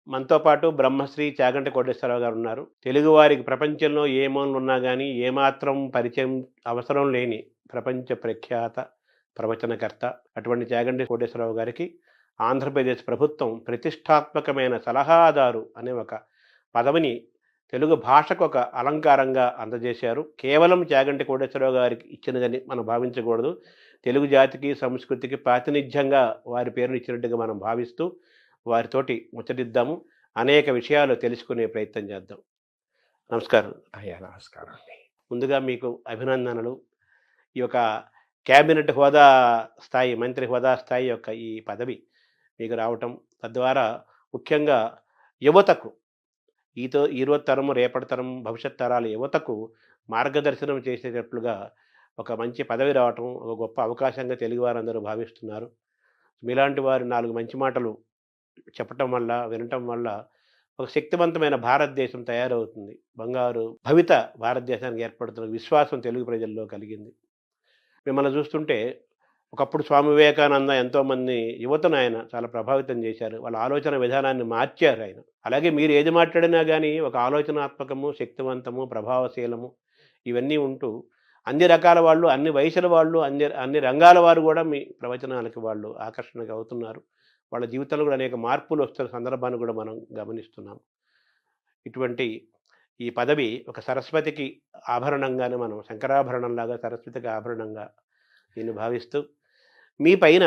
మనతో పాటు బ్రహ్మశ్రీ చాగంటి కోటేశ్వరరావు గారు ఉన్నారు. తెలుగువారికి ప్రపంచంలో ఏ మూలనున్నా గానీ, ఏమాత్రం పరిచయం అవసరం లేని ప్రపంచ ప్రఖ్యాత ప్రవచనకర్త. అటువంటి చాగంటి కోటేశ్వరరావు గారికి ఆంధ్రప్రదేశ్ ప్రభుత్వం ప్రతిష్టాత్మకమైన సలహాదారు అనే ఒక పదవిని తెలుగు భాషకు ఒక అలంకారంగా అందజేశారు. కేవలం చాగంటి కోటేశ్వరరావు గారికి ఇచ్చినదని మనం భావించకూడదు. తెలుగు జాతికి, సంస్కృతికి ప్రాతినిధ్యంగా వారి పేరును ఇచ్చినట్టుగా మనం భావిస్తూ వారితోటి ముచ్చటిద్దాము. అనేక విషయాలు తెలుసుకునే ప్రయత్నం చేద్దాం. నమస్కారం. అయ్యా నమస్కారం అండి. ముందుగా మీకు అభినందనలు. ఈ యొక్క క్యాబినెట్ హోదా స్థాయి, మంత్రి హోదా స్థాయి యొక్క ఈ పదవి మీకు రావటం, తద్వారా ముఖ్యంగా యువతకు ఈరోజు తరము, రేపటి తరం, భవిష్యత్ తరాల యువతకు మార్గదర్శనం చేసేటట్లుగా ఒక మంచి పదవి రావటం ఒక గొప్ప అవకాశంగా తెలుగువారందరూ భావిస్తున్నారు. మీలాంటి వారు 4 మంచి మాటలు చెప్పటం వల్ల, వినటం వల్ల ఒక శక్తివంతమైన భారతదేశం తయారవుతుంది. బంగారు భవిత భారతదేశానికి ఏర్పడుతున్న విశ్వాసం తెలుగు ప్రజల్లో కలిగింది. మిమ్మల్ని చూస్తుంటే ఒకప్పుడు స్వామి వివేకానంద ఎంతోమంది యువతను ఆయన చాలా ప్రభావితం చేశారు. వాళ్ళ ఆలోచన విధానాన్ని మార్చారు ఆయన. అలాగే మీరు ఏది మాట్లాడినా గానీ ఒక ఆలోచనాత్మకము, శక్తివంతము, ప్రభావశీలము ఇవన్నీ ఉంటూ అన్ని రకాల వాళ్ళు, అన్ని వయసుల వాళ్ళు, అన్ని రంగాల వారు కూడా మీ ప్రవచనాలకి వాళ్ళు ఆకర్షణకు అవుతున్నారు. వాళ్ళ జీవితంలో కూడా అనేక మార్పులు వస్తున్న సందర్భాన్ని కూడా మనం గమనిస్తున్నాం. ఇటువంటి ఈ పదవి ఒక సరస్వతికి ఆభరణంగానే, మనం శంకరాభరణంలాగా సరస్వతికి ఆభరణంగా దీన్ని భావిస్తూ, మీ పైన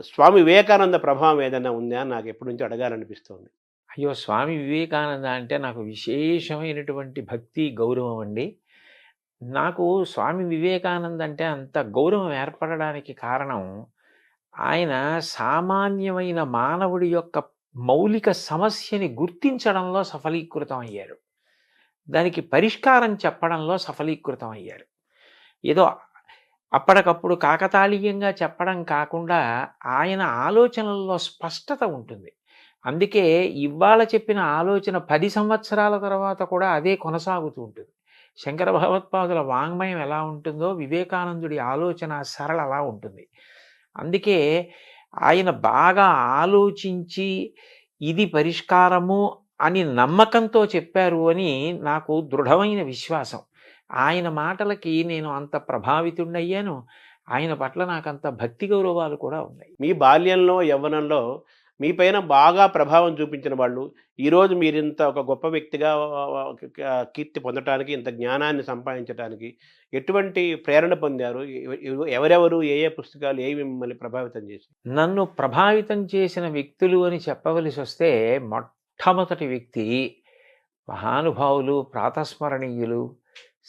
స్వామి వివేకానంద ప్రభావం ఏదైనా ఉందా అని నాకు ఎప్పటి నుంచో అడగాలనిపిస్తుంది. అయ్యో! స్వామి వివేకానంద అంటే నాకు విశేషమైనటువంటి భక్తి, గౌరవం అండి. నాకు స్వామి వివేకానంద అంటే అంత గౌరవం ఏర్పడడానికి కారణం, ఆయన సామాన్యమైన మానవుడి యొక్క మౌలిక సమస్యని గుర్తించడంలో సఫలీకృతం అయ్యారు. దానికి పరిష్కారం చెప్పడంలో సఫలీకృతం అయ్యారు. ఏదో అప్పటికప్పుడు కాకతాళీయంగా చెప్పడం కాకుండా ఆయన ఆలోచనల్లో స్పష్టత ఉంటుంది. అందుకే ఇవాళ చెప్పిన ఆలోచన 10 సంవత్సరాల తర్వాత కూడా అదే కొనసాగుతూ ఉంటుంది. శంకర భగవత్పాదుల వాంగ్మయం ఎలా ఉంటుందో వివేకానందుడి ఆలోచన సరళ అలా ఉంటుంది. అందుకే ఆయన బాగా ఆలోచించి ఇది పరిష్కారము అని నమ్మకంతో చెప్పారు అని నాకు దృఢమైన విశ్వాసం. ఆయన మాటలకి నేను అంత ప్రభావితుడయ్యాను. ఆయన పట్ల నాకంత భక్తి గౌరవాలు కూడా ఉన్నాయి. మీ బాల్యంలో, యవ్వనంలో మీ పైన బాగా ప్రభావం చూపించిన వాళ్ళు, ఈరోజు మీరింత ఒక గొప్ప వ్యక్తిగా కీర్తి పొందటానికి, ఇంత జ్ఞానాన్ని సంపాదించటానికి ఎటువంటి ప్రేరణ పొందారు? ఎవరెవరు, ఏ ఏ పుస్తకాలు ఏవి మిమ్మల్ని ప్రభావితం చేశాయి? నన్ను ప్రభావితం చేసిన వ్యక్తులు అని చెప్పవలసి వస్తే, మొట్టమొదటి వ్యక్తి మహానుభావులు, ప్రాతస్మరణీయులు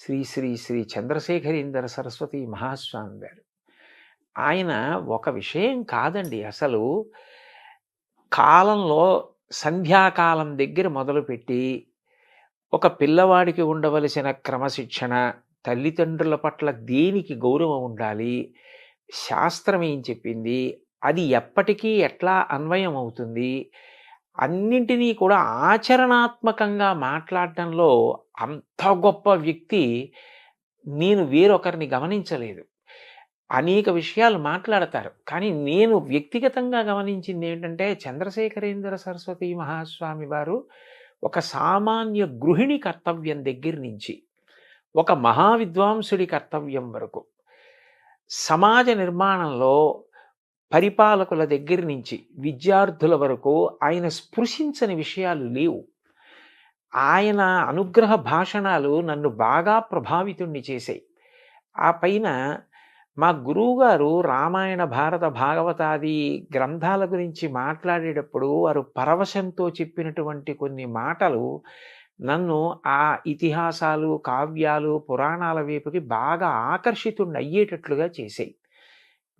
శ్రీ శ్రీ శ్రీ చంద్రశేఖరేంద్ర సరస్వతి మహాస్వామి గారు. ఆయన ఒక విషయం కాదండి, అసలు కాలంలో సంధ్యాకాలం దగ్గర మొదలుపెట్టి ఒక పిల్లవాడికి ఉండవలసిన క్రమశిక్షణ, తల్లిదండ్రుల పట్ల దేనికి గౌరవం ఉండాలి, శాస్త్రం ఏం చెప్పింది, అది ఎప్పటికీ ఎట్లా అన్వయం అవుతుంది, అన్నింటినీ కూడా ఆచరణాత్మకంగా మాట్లాడటంలో అంత గొప్ప వ్యక్తి నేను వేరొకరిని గమనించలేదు. అనేక విషయాలు మాట్లాడతారు, కానీ నేను వ్యక్తిగతంగా గమనించింది ఏంటంటే, చంద్రశేఖరేంద్ర సరస్వతి మహాస్వామి వారు ఒక సామాన్య గృహిణి కర్తవ్యం దగ్గర నుంచి ఒక మహావిద్వాంసుడి కర్తవ్యం వరకు, సమాజ నిర్మాణంలో పరిపాలకుల దగ్గర నుంచి విద్యార్థుల వరకు ఆయన స్పృశించని విషయాలు లేవు. ఆయన అనుగ్రహ భాషణాలు నన్ను బాగా ప్రభావితుణ్ణి చేశాయి. ఆ పైన మా గురువుగారు రామాయణ, భారత, భాగవతాది గ్రంథాల గురించి మాట్లాడేటప్పుడు వారు పరవశంతో చెప్పినటువంటి కొన్ని మాటలు నన్ను ఆ ఇతిహాసాలు, కావ్యాలు, పురాణాల వైపుకి బాగా ఆకర్షితుణ్ణి అయ్యేటట్లుగా చేశాయి.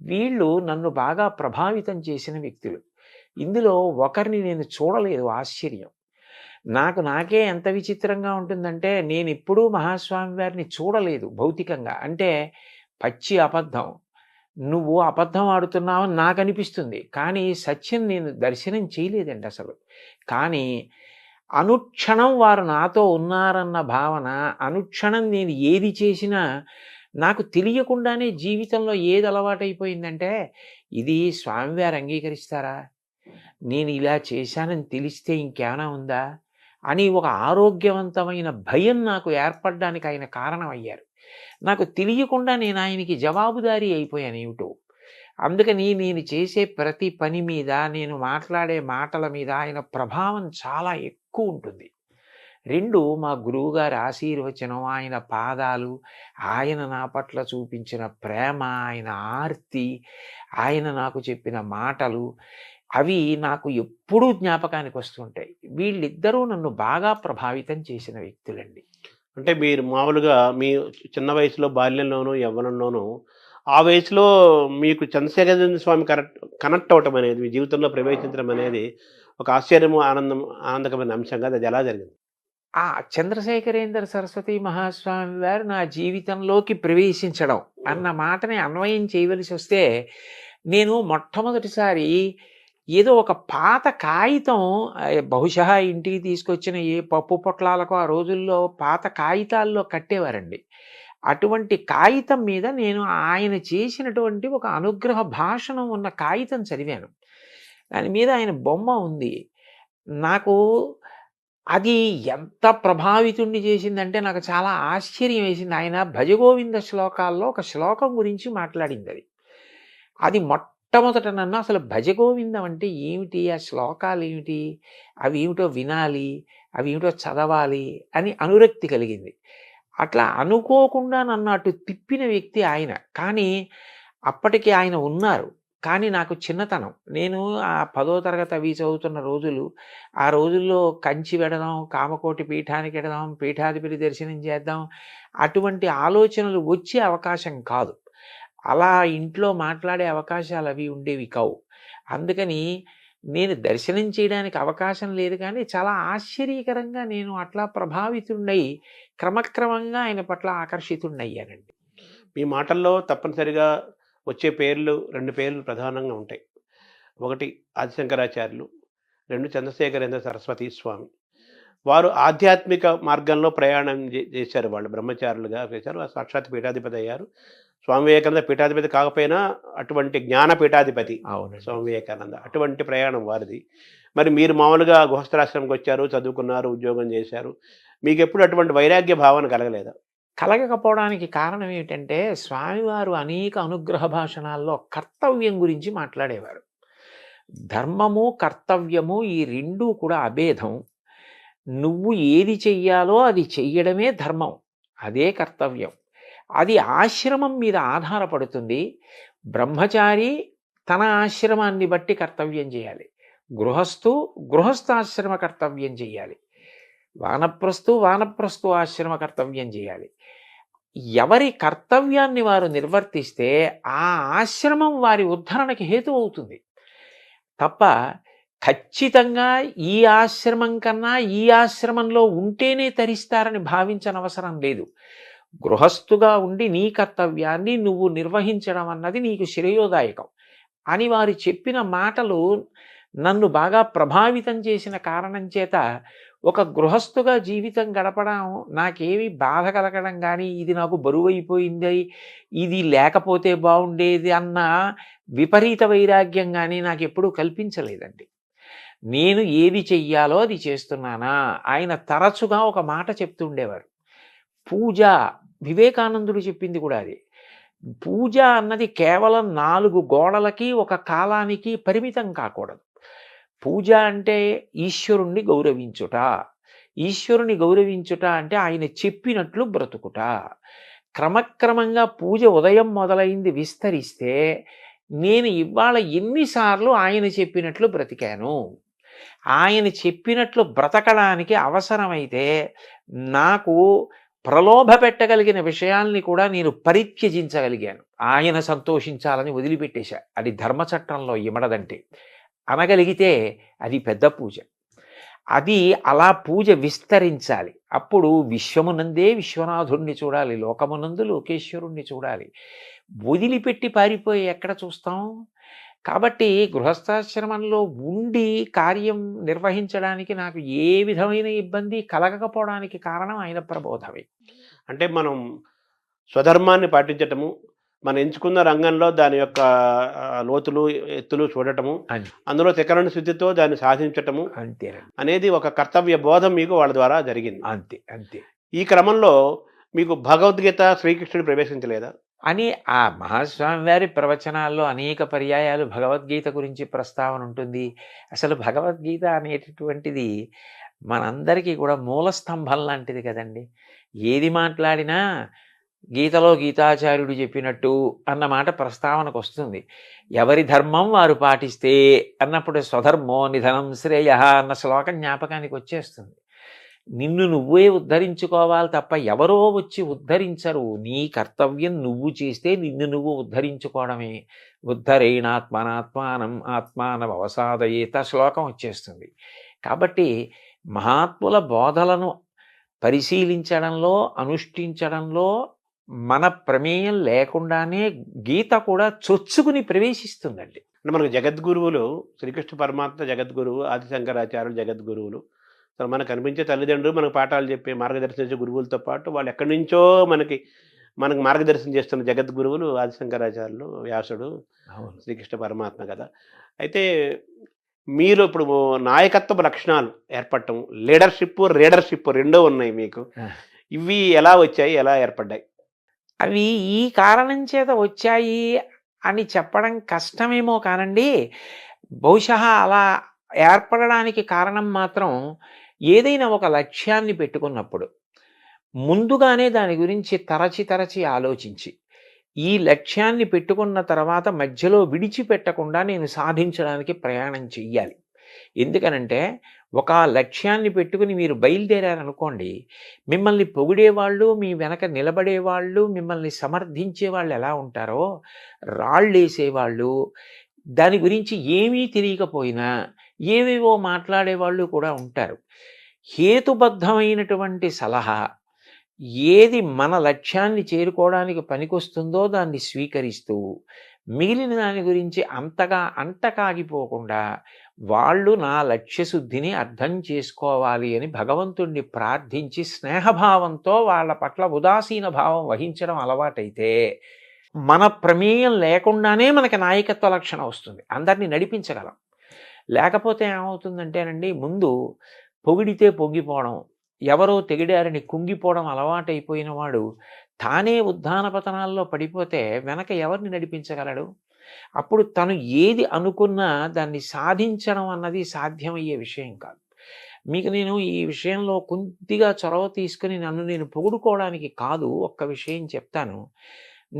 వీళ్ళు నన్ను బాగా ప్రభావితం చేసిన వ్యక్తులు. ఇందులో ఒకరిని నేను చూడలేదు. ఆశ్చర్యం. నాకే ఎంత విచిత్రంగా ఉంటుందంటే, నేనెప్పుడూ మహాస్వామి వారిని చూడలేదు భౌతికంగా. అంటే పచ్చి అబద్ధం. నువ్వు అబద్ధం ఆడుతున్నావని నాకు అనిపిస్తుంది, కానీ సత్యం నేను దర్శనం చేయలేదండి అసలు. కానీ అనుక్షణం వారు నాతో ఉన్నారన్న భావన, అనుక్షణం నేను ఏది చేసినా నాకు తెలియకుండానే జీవితంలో ఏది అలవాటైపోయిందంటే, ఇది స్వామివారు అంగీకరిస్తారా, నేను ఇలా చేశానని తెలిస్తే ఇంకేమైనా ఉందా అని ఒక ఆరోగ్యవంతమైన భయం నాకు ఏర్పడడానికి ఆయన కారణం అయ్యారు. నాకు తెలియకుండా నేను ఆయనకి జవాబుదారీ అయిపోయాను ఏమిటో. అందుకని నేను చేసే ప్రతి పని మీద, నేను మాట్లాడే మాటల మీద ఆయన ప్రభావం చాలా ఎక్కువ ఉంటుంది. 2 మా గురువుగారి ఆశీర్వచనం, ఆయన పాదాలు, ఆయన నా పట్ల చూపించిన ప్రేమ, ఆయన ఆర్తి, ఆయన నాకు చెప్పిన మాటలు, అవి నాకు ఎప్పుడూ జ్ఞాపకానికి వస్తుంటాయి. వీళ్ళిద్దరూ నన్ను బాగా ప్రభావితం చేసిన వ్యక్తులండి. అంటే మీరు మామూలుగా మీ చిన్న వయసులో బాల్యంలోనూ, యవ్వనంలోనూ ఆ వయసులో మీకు చంద్రశేఖరేంద్ర స్వామి కనెక్ట్ అవ్వటం అనేది, మీ జీవితంలో ప్రవేశించడం అనేది ఒక ఆశ్చర్యము, ఆనందకరమైన అంశం కాదు. అది ఎలా జరిగింది? ఆ చంద్రశేఖరేంద్ర సరస్వతి మహాస్వామి వారు నా జీవితంలోకి ప్రవేశించడం అన్న మాటని అన్వయం చేయవలసి వస్తే, నేను మొట్టమొదటిసారి ఏదో ఒక పాత కాగితం, బహుశా ఇంటికి తీసుకొచ్చిన ఏ పప్పు పొట్లాలకో ఆ రోజుల్లో పాత కాగితాల్లో కట్టేవారండి. అటువంటి కాగితం మీద నేను ఆయన చేసినటువంటి ఒక అనుగ్రహ భాషణం ఉన్న కాగితం చదివాను. దాని మీద ఆయన బొమ్మ ఉంది. నాకు అది ఎంత ప్రభావితుణ్ణి చేసిందంటే నాకు చాలా ఆశ్చర్యం వేసింది. ఆయన భజగోవింద శ్లోకాల్లో ఒక శ్లోకం గురించి మాట్లాడింది అది. అది మొట్టమొదట నన్ను అసలు భజగోవిందం అంటే ఏమిటి, ఆ శ్లోకాలు ఏమిటి, అవి ఏమిటో వినాలి, అవి ఏమిటో చదవాలి అని అనురక్తి కలిగింది. అట్లా అనుకోకుండా నన్ను అటు తిప్పిన వ్యక్తి ఆయన. కానీ అప్పటికి ఆయన ఉన్నారు. కానీ నాకు చిన్నతనం. నేను ఆ 10వ తరగతి అవి చదువుతున్న రోజులు. ఆ రోజుల్లో కంచి వెడదాం, కామకోటి పీఠానికి ఎడదాం, పీఠాధిపతి దర్శనం చేద్దాం, అటువంటి ఆలోచనలు వచ్చే అవకాశం కాదు. అలా ఇంట్లో మాట్లాడే అవకాశాలు అవి ఉండేవి కావు. అందుకని నేను దర్శనం చేయడానికి అవకాశం లేదు, కానీ చాలా ఆశ్చర్యకరంగా నేను అట్లా ప్రభావితున్నై క్రమక్రమంగా ఆయన పట్ల ఆకర్షితున్నయ్యానండి. మీ మాటల్లో తప్పనిసరిగా వచ్చే పేర్లు, 2 పేర్లు ప్రధానంగా ఉంటాయి. ఒకటి ఆదిశంకరాచార్యులు, 2 చంద్రశేఖరేంద్ర సరస్వతి స్వామి. వారు ఆధ్యాత్మిక మార్గంలో ప్రయాణం చేశారు. వాళ్ళు బ్రహ్మచారులుగా చేశారు. సాక్షాత్ పీఠాధిపతి అయ్యారు. స్వామి వివేకానంద పీఠాధిపతి కాకపోయినా అటువంటి జ్ఞాన పీఠాధిపతి అవునండి. స్వామి వివేకానంద. అటువంటి ప్రయాణం వారిది. మరి మీరు మామూలుగా గృహస్థాశ్రమంకి వచ్చారు, చదువుకున్నారు, ఉద్యోగం చేశారు. మీకు ఎప్పుడు అటువంటి వైరాగ్య భావన కలగలేదా? కలగకపోవడానికి కారణం ఏమిటంటే, స్వామివారు అనేక అనుగ్రహ భాషణాల్లో కర్తవ్యం గురించి మాట్లాడేవారు. ధర్మము, కర్తవ్యము ఈ 2 కూడా అభేదం. నువ్వు ఏది చెయ్యాలో అది చెయ్యడమే ధర్మం, అదే కర్తవ్యం. అది ఆశ్రమం మీద ఆధారపడుతుంది. బ్రహ్మచారి తన ఆశ్రమాన్ని బట్టి కర్తవ్యం చేయాలి. గృహస్థాశ్రమ కర్తవ్యం చేయాలి. వానప్రస్థు ఆశ్రమ కర్తవ్యం చేయాలి. ఎవరి కర్తవ్యాన్ని వారు నిర్వర్తిస్తే ఆ ఆశ్రమం వారి ఉద్ధరణకి హేతు అవుతుంది తప్ప, ఖచ్చితంగా ఈ ఆశ్రమం కన్నా ఈ ఆశ్రమంలో ఉంటేనే తరిస్తారని భావించనవసరం లేదు. గృహస్థుగా ఉండి నీ కర్తవ్యాన్ని నువ్వు నిర్వహించడం అన్నది నీకు శ్రేయోదాయకం అని వారు చెప్పిన మాటలు నన్ను బాగా ప్రభావితం చేసిన కారణం చేత ఒక గృహస్థుగా జీవితం గడపడం నాకేమీ బాధ కలగడం కానీ, ఇది నాకు బరువైపోయింది, ఇది లేకపోతే బాగుండేది అన్న విపరీత వైరాగ్యం కానీ నాకు ఎప్పుడూ కల్పించలేదండి. నేను ఏది చెయ్యాలో అది చేస్తున్నానా. ఆయన తరచుగా ఒక మాట చెప్తుండేవారు, పూజ. వివేకానందుడు చెప్పింది కూడా అది. పూజ అన్నది కేవలం 4 గోడలకి ఒక కాలానికి పరిమితం కాకూడదు. పూజ అంటే ఈశ్వరుణ్ణి గౌరవించుట. ఈశ్వరుని గౌరవించుట అంటే ఆయన చెప్పినట్లు బ్రతుకుట. క్రమక్రమంగా పూజ ఉదయం మొదలైంది విస్తరిస్తే, నేను ఇవాళ ఎన్నిసార్లు ఆయన చెప్పినట్లు బ్రతికాను. ఆయన చెప్పినట్లు బ్రతకడానికి అవసరమైతే నాకు ప్రలోభ పెట్టగలిగిన విషయాల్ని కూడా నేను పరిత్యజించగలిగాను. ఆయన సంతోషించాలని వదిలిపెట్టేశా. అది ధర్మచట్టంలో ఇమడదంటే అనగలిగితే అది పెద్ద పూజ. అది అలా పూజ విస్తరించాలి. అప్పుడు విశ్వమునందే విశ్వనాథుణ్ణి చూడాలి, లోకమునందు లోకేశ్వరుణ్ణి చూడాలి. వదిలిపెట్టి పారిపోయి ఎక్కడ చూస్తాం? కాబట్టి గృహస్థాశ్రమంలో ఉండి కార్యం నిర్వహించడానికి నాకు ఏ విధమైన ఇబ్బంది కలగకపోవడానికి కారణం ఆయన ప్రబోధమే. అంటే మనం స్వధర్మాన్ని పాటించటము, మనం ఎంచుకున్న రంగంలో దాని యొక్క లోతులు, ఎత్తులు చూడటము, అంతే అందులో త్రికరణ శుద్ధితో దాన్ని సాధించటము అంతేనండి. అనేది ఒక కర్తవ్య బోధం మీకు వాళ్ళ ద్వారా జరిగింది. అంతే అంతే ఈ క్రమంలో మీకు భగవద్గీత శ్రీకృష్ణుడు ప్రవేశించలేదా? అని ఆ మహాస్వామి వారి ప్రవచనాల్లో అనేక పర్యాయాలు భగవద్గీత గురించి ప్రస్తావన ఉంటుంది. అసలు భగవద్గీత అనేటటువంటిది మనందరికీ కూడా మూల స్తంభం లాంటిది కదండి. ఏది మాట్లాడినా గీతలో గీతాచార్యుడు చెప్పినట్టు అన్న మాట ప్రస్తావనకు వస్తుంది. ఎవరి ధర్మం వారు పాటిస్తే అన్నప్పుడు స్వధర్మో నిధనం శ్రేయ అన్న శ్లోకం జ్ఞాపకానికి వచ్చేస్తుంది. నిన్ను నువ్వే ఉద్ధరించుకోవాలి తప్ప ఎవరో వచ్చి ఉద్ధరించరు. నీ కర్తవ్యం నువ్వు చేస్తే నిన్ను నువ్వు ఉద్ధరించుకోవడమే. ఉద్ధరేణాత్మనాత్మానం ఆత్మానమవసాదయేత శ్లోకం వచ్చేస్తుంది. కాబట్టి మహాత్ముల బోధలను పరిశీలించడంలో, అనుష్ఠించడంలో మన ప్రమేయం లేకుండానే గీత కూడా చొచ్చుకుని ప్రవేశిస్తుందండి. అంటే మనకు జగద్గురువులు శ్రీకృష్ణ పరమాత్మ జగద్గురువు, ఆది శంకరాచార్యులు జగద్గురువులు. అసలు మనకు కనిపించే తల్లిదండ్రులు మనకు పాఠాలు చెప్పే మార్గదర్శించే గురువులతో పాటు వాళ్ళు ఎక్కడి నుంచో మనకు మార్గదర్శనం చేస్తున్న జగద్గురువులు ఆది శంకరాచార్యులు, వ్యాసుడు, అవును. శ్రీకృష్ణ పరమాత్మ కదా. అయితే మీరు ఇప్పుడు నాయకత్వ లక్షణాలు ఏర్పడటం, రీడర్షిప్ రెండూ ఉన్నాయి మీకు. ఇవి ఎలా వచ్చాయి, ఎలా ఏర్పడ్డాయి? అవి ఈ కారణం చేత వచ్చాయి అని చెప్పడం కష్టమేమో కానండి. బహుశా అలా ఏర్పడడానికి కారణం మాత్రం ఏదైనా ఒక లక్ష్యాన్ని పెట్టుకున్నప్పుడు ముందుగానే దాని గురించి తరచి ఆలోచించి, ఈ లక్ష్యాన్ని పెట్టుకున్న తర్వాత మధ్యలో విడిచిపెట్టకుండా నేను సాధించడానికి ప్రయాణం చెయ్యాలి. ఎందుకనంటే ఒక లక్ష్యాన్ని పెట్టుకుని మీరు బయలుదేరారనుకోండి, మిమ్మల్ని పొగిడేవాళ్ళు, మీ వెనక నిలబడేవాళ్ళు, మిమ్మల్ని సమర్థించే వాళ్ళు ఎలా ఉంటారో, రాళ్ళేసేవాళ్ళు, దాని గురించి ఏమీ తెలియకపోయినా ఏవేవో మాట్లాడేవాళ్ళు కూడా ఉంటారు. హేతుబద్ధమైనటువంటి సలహా ఏది మన లక్ష్యాన్ని చేరుకోవడానికి పనికొస్తుందో దాన్ని స్వీకరిస్తూ, మిగిలిన దాని గురించి అంతగా అంటకాగిపోకుండా వాళ్ళు నా లక్ష్యశుద్ధిని అర్థం చేసుకోవాలి అని భగవంతుణ్ణి ప్రార్థించి స్నేహభావంతో వాళ్ళ పట్ల ఉదాసీన భావం వహించడం అలవాటైతే మన ప్రమేయం లేకుండానే మనకి నాయకత్వ లక్షణం వస్తుంది. అందరినీ నడిపించగలం. లేకపోతే ఏమవుతుందంటేనండి, ముందు పొగిడితే పొంగిపోవడం, ఎవరో తెగిడారని కుంగిపోవడం అలవాటైపోయిన వాడు తానే ఉద్ధాన పతనాల్లో పడిపోతే వెనక ఎవరిని నడిపించగలడు? అప్పుడు తను ఏది అనుకున్నా దాన్ని సాధించడం అన్నది సాధ్యమయ్యే విషయం కాదు. మీకు నేను ఈ విషయంలో కొద్దిగా చొరవ తీసుకుని నన్ను నేను పొగుడుకోవడానికి కాదు, ఒక్క విషయం చెప్తాను.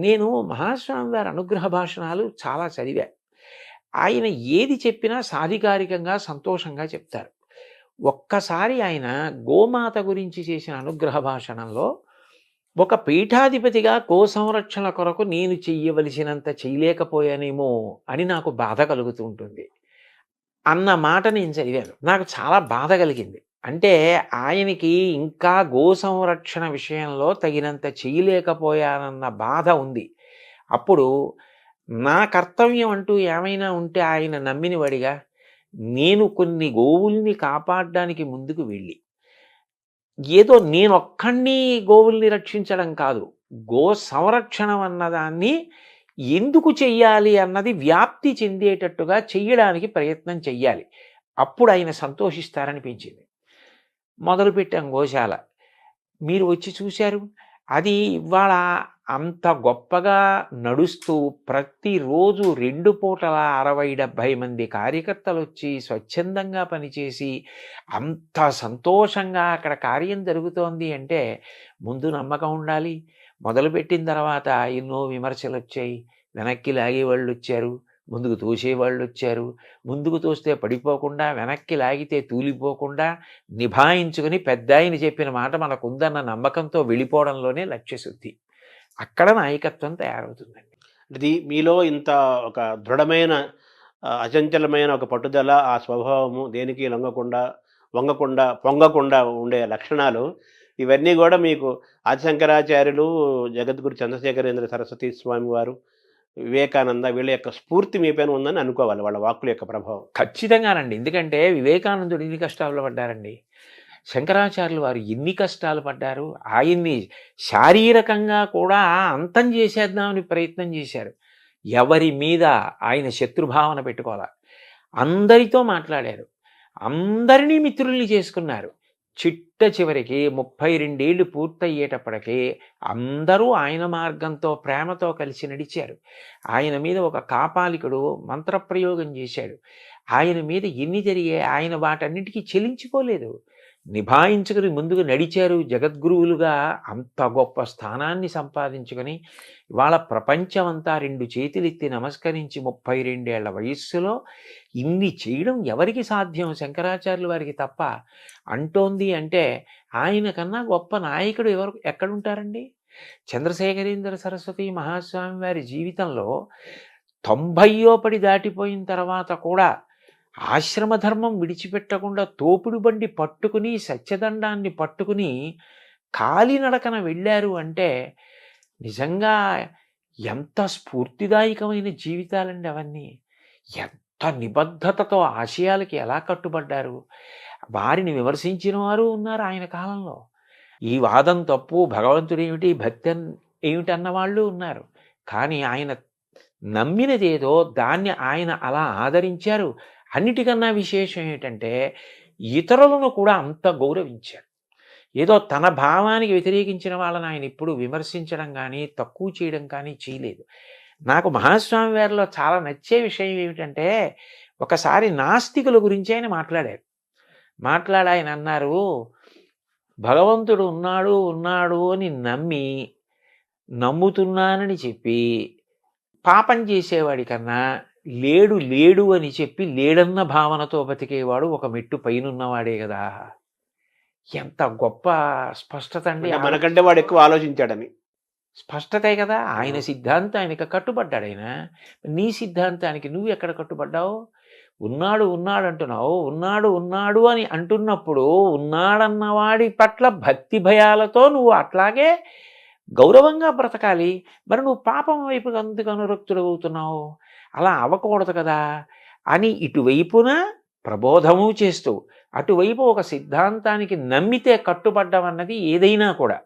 నేను మహాస్వామి వారి అనుగ్రహ భాషణాలు చాలా చదివా. ఆయన ఏది చెప్పినా సాధికారికంగా సంతోషంగా చెప్తారు. ఒక్కసారి ఆయన గోమాత గురించి చేసిన అనుగ్రహ భాషణంలో, ఒక పీఠాధిపతిగా గో సంరక్షణ కొరకు నేను చెయ్యవలసినంత చేయలేకపోయానేమో అని నాకు బాధ కలుగుతూ ఉంటుంది అన్న మాట నేను చదివాను. నాకు చాలా బాధ కలిగింది. అంటే ఆయనకి ఇంకా గో సంరక్షణ విషయంలో తగినంత చేయలేకపోయానన్న బాధ ఉంది. అప్పుడు నా కర్తవ్యం అంటూ ఏమైనా ఉంటే ఆయన నమ్మిన వాడిగా నేను కొన్ని గోవుల్ని కాపాడడానికి ముందుకు వెళ్ళి, ఏదో నేనొక్కడిని గోవుల్ని రక్షించడం కాదు, గో సంరక్షణం అన్నదాన్ని ఎందుకు చెయ్యాలి అన్నది వ్యాప్తి చెందేటట్టుగా చెయ్యడానికి ప్రయత్నం చెయ్యాలి. అప్పుడు ఆయన సంతోషిస్తారనిపించింది. మొదలుపెట్టాం గోశాల. మీరు వచ్చి చూశారు. అది ఇవాళ అంత గొప్పగా నడుస్తూ ప్రతిరోజు 2 పూటల 60-70 మంది కార్యకర్తలు వచ్చి స్వచ్ఛందంగా పనిచేసి అంత సంతోషంగా అక్కడ కార్యం జరుగుతోంది అంటే ముందు నమ్మకం ఉండాలి. మొదలుపెట్టిన తర్వాత ఎన్నో విమర్శలు వచ్చాయి. వెనక్కి లాగేవాళ్ళు వచ్చారు, ముందుకు తోసేవాళ్ళు వచ్చారు. ముందుకు తోస్తే పడిపోకుండా, వెనక్కి లాగితే తూలిపోకుండా నిభాయించుకుని పెద్దాయన చెప్పిన మాట మనకుందన్న నమ్మకంతో వెళ్ళిపోవడంలోనే లక్ష్యశుద్ధి. అక్కడ నాయకత్వం తయారవుతుందండి. ఇది మీలో ఇంత ఒక దృఢమైన అచంచలమైన ఒక పట్టుదల, ఆ స్వభావము, దేనికి వంగకుండా పొంగకుండా ఉండే లక్షణాలు, ఇవన్నీ కూడా మీకు ఆదిశంకరాచార్యులు, జగద్గురు చంద్రశేఖరేంద్ర సరస్వతి స్వామి వారు, వివేకానంద వీళ్ళ యొక్క స్ఫూర్తి మీ పైన ఉందని అనుకోవాలి, వాళ్ళ వాక్కుల యొక్క ప్రభావం. ఖచ్చితంగానండి. ఎందుకంటే వివేకానందుడు ఎన్ని కష్టాల్లో పడ్డారండి. శంకరాచార్యులు వారు ఎన్ని కష్టాలు పడ్డారు. ఆయన్ని శారీరకంగా కూడా అంతం చేసేద్దామని ప్రయత్నం చేశారు. ఎవరి మీద ఆయన శత్రుభావన పెట్టుకోవాలి. అందరితో మాట్లాడారు. అందరినీ మిత్రుల్ని చేసుకున్నారు. చిట్ట చివరికి 32 ఏళ్ళు పూర్తయ్యేటప్పటికీ అందరూ ఆయన మార్గంతో ప్రేమతో కలిసి నడిచారు. ఆయన మీద ఒక కాపాలికుడు మంత్రప్రయోగం చేశాడు. ఆయన మీద ఎన్ని జరిగాయి, ఆయన వాటన్నిటికీ చెలించిపోలేదు. నిభాయించుకుని ముందుకు నడిచారు. జగద్గురువులుగా అంత గొప్ప స్థానాన్ని సంపాదించుకొని ఇవాళ ప్రపంచమంతా 2 చేతులెత్తి నమస్కరించి 32 ఏళ్ల వయస్సులో ఇన్ని చేయడం ఎవరికి సాధ్యం? శంకరాచార్యుల వారికి తప్ప. అంటోంది అంటే ఆయన కన్నా గొప్ప నాయకుడు ఎక్కడుంటారండి? చంద్రశేఖరేంద్ర సరస్వతి మహాస్వామి వారి జీవితంలో 90 పడి దాటిపోయిన తర్వాత కూడా ఆశ్రమధర్మం విడిచిపెట్టకుండా తోపుడు బండి పట్టుకుని సత్యదండాన్ని పట్టుకుని కాలినడకన వెళ్ళారు అంటే నిజంగా ఎంత స్ఫూర్తిదాయకమైన జీవితాలండి అవన్నీ. ఎంత నిబద్ధతతో ఆశయాలకి ఎలా కట్టుబడ్డారు. వారిని విమర్శించిన వారు ఉన్నారు ఆయన కాలంలో. ఈ వాదం తప్పు, భగవంతుడు ఏమిటి, భక్తి ఏమిటి అన్న వాళ్ళు ఉన్నారు. కానీ ఆయన నమ్మినదేదో దాన్ని ఆయన అలా ఆదరించారు. అన్నిటికన్నా విశేషం ఏంటంటే ఇతరులను కూడా అంత గౌరవించారు. ఏదో తన భావానికి వ్యతిరేకించిన వాళ్ళని ఆయన ఎప్పుడు విమర్శించడం కానీ తక్కువ చేయడం కానీ చేయలేదు. నాకు మహాస్వామి వారిలో చాలా నచ్చే విషయం ఏమిటంటే ఒకసారి నాస్తికుల గురించి ఆయన మాట్లాడి ఆయన అన్నారు, భగవంతుడు ఉన్నాడు అని నమ్ముతున్నానని చెప్పి పాపం చేసేవాడి కన్నా లేడు అని చెప్పి లేడన్న భావనతో బతికేవాడు ఒక మెట్టు పైనున్నవాడే కదా. ఎంత గొప్ప స్పష్టత అండి. మనకంటే వాడు ఎక్కువ ఆలోచించాడని స్పష్టతే కదా. ఆయన సిద్ధాంతానికి కట్టుబడ్డాడు. ఆయన నీ సిద్ధాంతానికి నువ్వు ఎక్కడ కట్టుబడ్డావు? ఉన్నాడు అంటున్నావు. ఉన్నాడు అని అంటున్నప్పుడు ఉన్నాడన్నవాడి పట్ల భక్తి భయాలతో నువ్వు అట్లాగే గౌరవంగా బ్రతకాలి. మరి నువ్వు పాపం వైపు అందుకు అనురక్తుడు అవుతున్నావు. అలా అవ్వకూడదు కదా అని ఇటువైపున ప్రబోధము చేస్తూ అటువైపు ఒక సిద్ధాంతానికి నమ్మితే కట్టుబడ్డం అన్నది ఏదైనా కూడా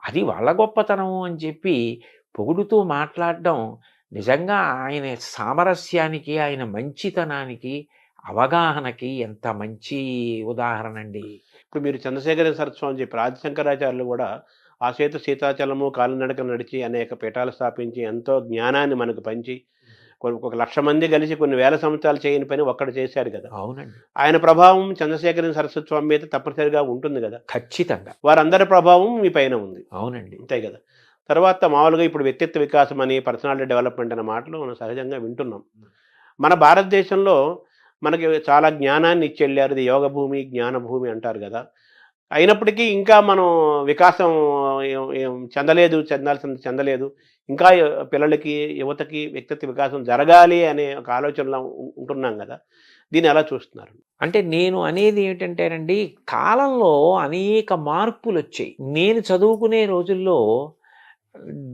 అది వాళ్ళ గొప్పతనము అని చెప్పి పొగుడుతూ మాట్లాడడం నిజంగా ఆయన సామరస్యానికి, ఆయన మంచితనానికి, అవగాహనకి ఎంత మంచి ఉదాహరణ అండి. ఇప్పుడు మీరు చంద్రశేఖర సరస్వామి చెప్పారు. ఆదిశంకరాచార్యులు కూడా ఆ చేత సీతాచలము కాలినడక నడిచి అనేక పీఠాలు స్థాపించి ఎంతో జ్ఞానాన్ని మనకు పంచి ఒక 1,00,000 మంది కలిసి కొన్ని వేల సంవత్సరాలు చేయని పని ఒక్కడు చేశారు కదా. అవునండి. ఆయన ప్రభావం చంద్రశేఖర సరస్వతి స్వామి మీద తప్పనిసరిగా ఉంటుంది కదా. ఖచ్చితంగా వారందరి ప్రభావం మీ పైన ఉంది. అవునండి. అంతే కదా. తర్వాత మామూలుగా ఇప్పుడు వ్యక్తిత్వ వికాసం అని, పర్సనాలిటీ డెవలప్మెంట్ అనే మాటలు మనం సహజంగా వింటున్నాం. మన భారతదేశంలో మనకి చాలా జ్ఞానాన్ని ఇచ్చి వెళ్ళారు. ఇది యోగ భూమి, జ్ఞాన భూమి అంటారు కదా. అయినప్పటికీ ఇంకా మనం వికాసం చెందలేదు. ఇంకా పిల్లలకి, యువతకి వ్యక్తిత్వ వికాసం జరగాలి అనే ఒక ఆలోచనలో ఉంటున్నాం కదా. దీన్ని ఎలా చూస్తున్నారు? అంటే నేను అనేది ఏమిటంటేనండి, కాలంలో అనేక మార్పులు వచ్చాయి. నేను చదువుకునే రోజుల్లో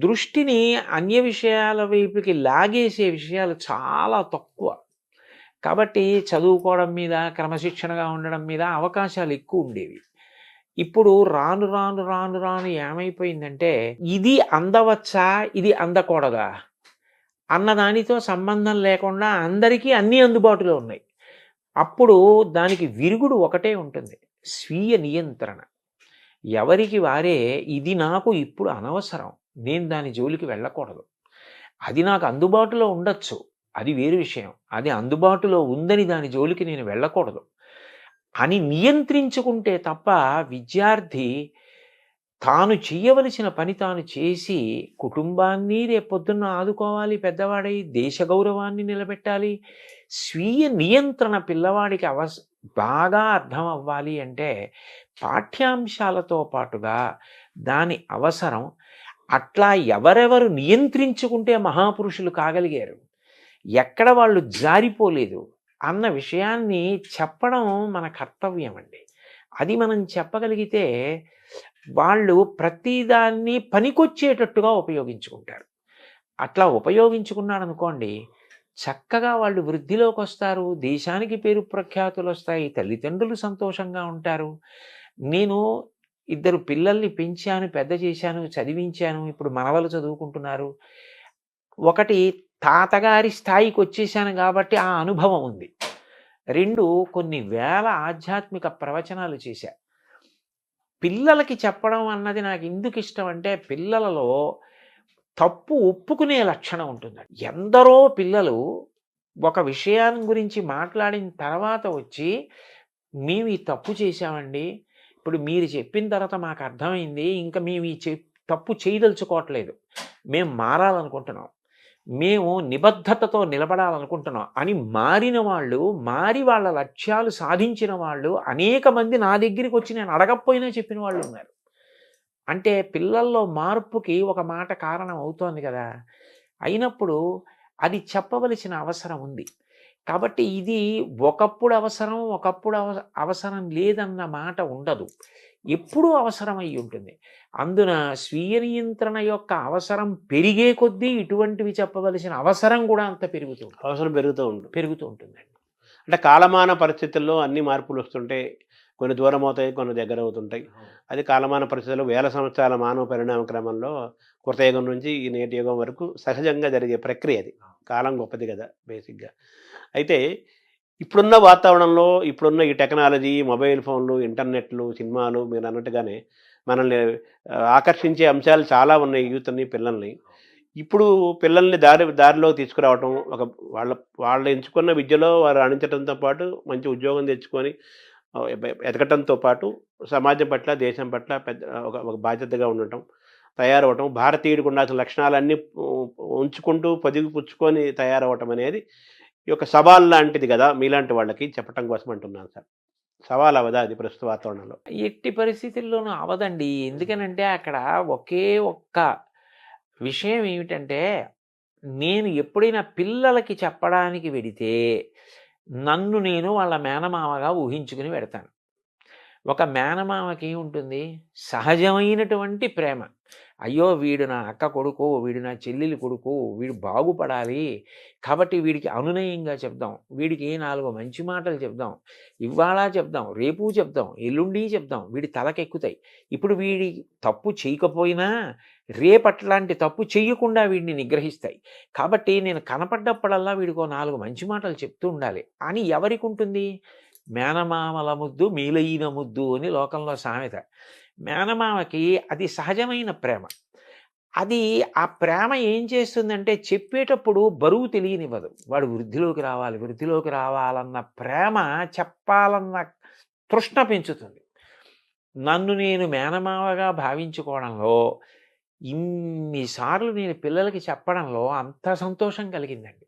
దృష్టిని అన్య విషయాల వైపుకి లాగేసే విషయాలు చాలా తక్కువ. కాబట్టి చదువుకోవడం మీద, క్రమశిక్షణగా ఉండడం మీద అవకాశాలు ఎక్కువ ఉండేవి. ఇప్పుడు రాను ఏమైపోయిందంటే ఇది అందవచ్చా, ఇది అందకూడదా అన్నదానితో సంబంధం లేకుండా అందరికీ అన్నీ అందుబాటులో ఉన్నాయి. అప్పుడు దానికి విరుగుడు ఒకటే ఉంటుంది, స్వీయ నియంత్రణ. ఎవరికి వారే ఇది నాకు ఇప్పుడు అనవసరం, నేను దాని జోలికి వెళ్ళకూడదు. అది నాకు అందుబాటులో ఉండొచ్చు, అది వేరు విషయం. అది అందుబాటులో ఉందని దాని జోలికి నేను వెళ్ళకూడదు అని నియంత్రించుకుంటే తప్ప విద్యార్థి తాను చేయవలసిన పని తాను చేసి కుటుంబాన్ని రేపొద్దున్న ఆదుకోవాలి, పెద్దవాడై దేశ గౌరవాన్ని నిలబెట్టాలి. స్వీయ నియంత్రణ పిల్లవాడికి బాగా అర్థం అవ్వాలి అంటే పాఠ్యాంశాలతో పాటుగా దాని అవసరం. అట్లా ఎవరెవరు నియంత్రించుకుంటే మహాపురుషులు కాగలిగారు, ఎక్కడ వాళ్ళు జారిపోలేదు అన్న విషయాన్ని చెప్పడం మన కర్తవ్యం అండి. అది మనం చెప్పగలిగితే వాళ్ళు ప్రతిదాన్ని పనికొచ్చేటట్టుగా ఉపయోగించుకుంటారు. అట్లా ఉపయోగించుకున్నాడు అనుకోండి, చక్కగా వాళ్ళు వృద్ధిలోకి వస్తారు, దేశానికి పేరు ప్రఖ్యాతులు వస్తాయి, తల్లిదండ్రులు సంతోషంగా ఉంటారు. నేను ఇద్దరు పిల్లల్ని పెంచాను, పెద్ద చేశాను, చదివించాను, ఇప్పుడు మనవలు చదువుకుంటున్నారు. ఒకటి తాతగారి స్థాయికి వచ్చేసాను కాబట్టి ఆ అనుభవం ఉంది. 2 కొన్ని వేల ఆధ్యాత్మిక ప్రవచనాలు చేశా. పిల్లలకి చెప్పడం అన్నది నాకు ఎందుకు ఇష్టం అంటే, పిల్లలలో తప్పు ఒప్పుకునే లక్షణం ఉంటుందండి. ఎందరో పిల్లలు ఒక విషయం గురించి మాట్లాడిన తర్వాత వచ్చి, మేము ఈ తప్పు చేశామండి, ఇప్పుడు మీరు చెప్పిన తర్వాత మాకు అర్థమైంది, ఇంకా మేము ఈ తప్పు చేయదలుచుకోవట్లేదు, మేము మారాలనుకుంటున్నాం, మేము నిబద్ధతతో నిలబడాలనుకుంటున్నాం అని మారిన వాళ్ళు, మారి వాళ్ళ లక్ష్యాలు సాధించిన వాళ్ళు అనేక మంది నా దగ్గరికి వచ్చి నేను అడగకపోయినా చెప్పిన వాళ్ళు ఉన్నారు. అంటే పిల్లల్లో మార్పుకి ఒక మాట కారణం అవుతోంది కదా. అయినప్పుడు అది చెప్పవలసిన అవసరం ఉంది. కాబట్టి ఇది ఒకప్పుడు అవసరం, ఒకప్పుడు అవసరం లేదన్న మాట ఉండదు. ఎప్పుడూ అవసరం అయి ఉంటుంది. అందున స్వీయ నియంత్రణ యొక్క అవసరం పెరిగే కొద్దీ ఇటువంటివి చెప్పవలసిన అవసరం కూడా అంత అవసరం పెరుగుతూ ఉంటుందండి. అంటే కాలమాన పరిస్థితుల్లో అన్ని మార్పులు వస్తుంటాయి. కొన్ని దూరం అవుతాయి, కొన్ని దగ్గర అవుతుంటాయి. అది కాలమాన పరిస్థితుల్లో వేల సంవత్సరాల మానవ పరిణామ క్రమంలో కృతయుగం నుంచి ఈ నేటి యుగం వరకు సహజంగా జరిగే ప్రక్రియ అది. కాలం గొప్పది కదా బేసిక్గా. అయితే ఇప్పుడున్న వాతావరణంలో, ఇప్పుడున్న ఈ టెక్నాలజీ, మొబైల్ ఫోన్లు, ఇంటర్నెట్లు, సినిమాలు మీరు అన్నట్టుగానే మనల్ని ఆకర్షించే అంశాలు చాలా ఉన్నాయి యూత్‌ని, పిల్లల్ని. ఇప్పుడు పిల్లల్ని దారిలో తీసుకురావటం, వాళ్ళు ఎంచుకున్న విద్యలో వారు రాణించడంతో పాటు మంచి ఉద్యోగం తెచ్చుకొని ఎదగటంతో పాటు సమాజం పట్ల, దేశం పట్ల ఒక బాధ్యతగా ఉండటం, తయారవ్వటం, భారతీయుడికి ఉండాల్సిన లక్షణాలన్నీ ఉంచుకుంటూ పొదిగిపుచ్చుకొని తయారవ్వటం అనేది ఈ యొక్క సవాల్ లాంటిది కదా మీలాంటి వాళ్ళకి చెప్పటం కోసం అంటున్నాను సార్. సవాల్ అవ్వదా అది ప్రస్తుత వాతావరణంలో? ఎట్టి పరిస్థితుల్లోనూ అవదండి. ఎందుకనంటే అక్కడ ఒకే ఒక్క విషయం ఏమిటంటే, నేను ఎప్పుడైనా పిల్లలకి చెప్పడానికి వెడితే నన్ను నేను వాళ్ళ మేనమామగా ఊహించుకుని వెడతాను. ఒక మేనమామకి ఉంటుంది సహజమైనటువంటి ప్రేమ. అయ్యో వీడు నా అక్క కొడుకు, వీడు నా చెల్లెలి కొడుకు, వీడు బాగుపడాలి, కాబట్టి వీడికి అనునయంగా చెప్దాం, వీడికి 4 మంచి మాటలు చెప్దాం, ఇవాళ చెప్దాం, రేపు చెప్దాం, ఎల్లుండి చెప్దాం, వీడి తలకెక్కుతాయి. ఇప్పుడు వీడి తప్పు చేయకపోయినా రేపట్లాంటి తప్పు చెయ్యకుండా వీడిని నిగ్రహిస్తాయి. కాబట్టి నేను కనపడ్డప్పుడల్లా వీడికో 4 మంచి మాటలు చెప్తూ ఉండాలి అని ఎవరికి ఉంటుంది? మేనమామల ముద్దు మీలైన ముద్దు అని లోకంలో సామెత. మేనమామకి అది సహజమైన ప్రేమ. అది ఆ ప్రేమ ఏం చేస్తుందంటే చెప్పేటప్పుడు బరువు తెలియనివ్వదు. వాడు వృద్ధిలోకి రావాలన్న ప్రేమ, చెప్పాలన్న తృష్ణ పెంచుతుంది. నన్ను నేను మేనమామగా భావించుకోవడంలో, ఇన్నిసార్లు నేను పిల్లలకి చెప్పడంలో అంత సంతోషం కలిగిందండి.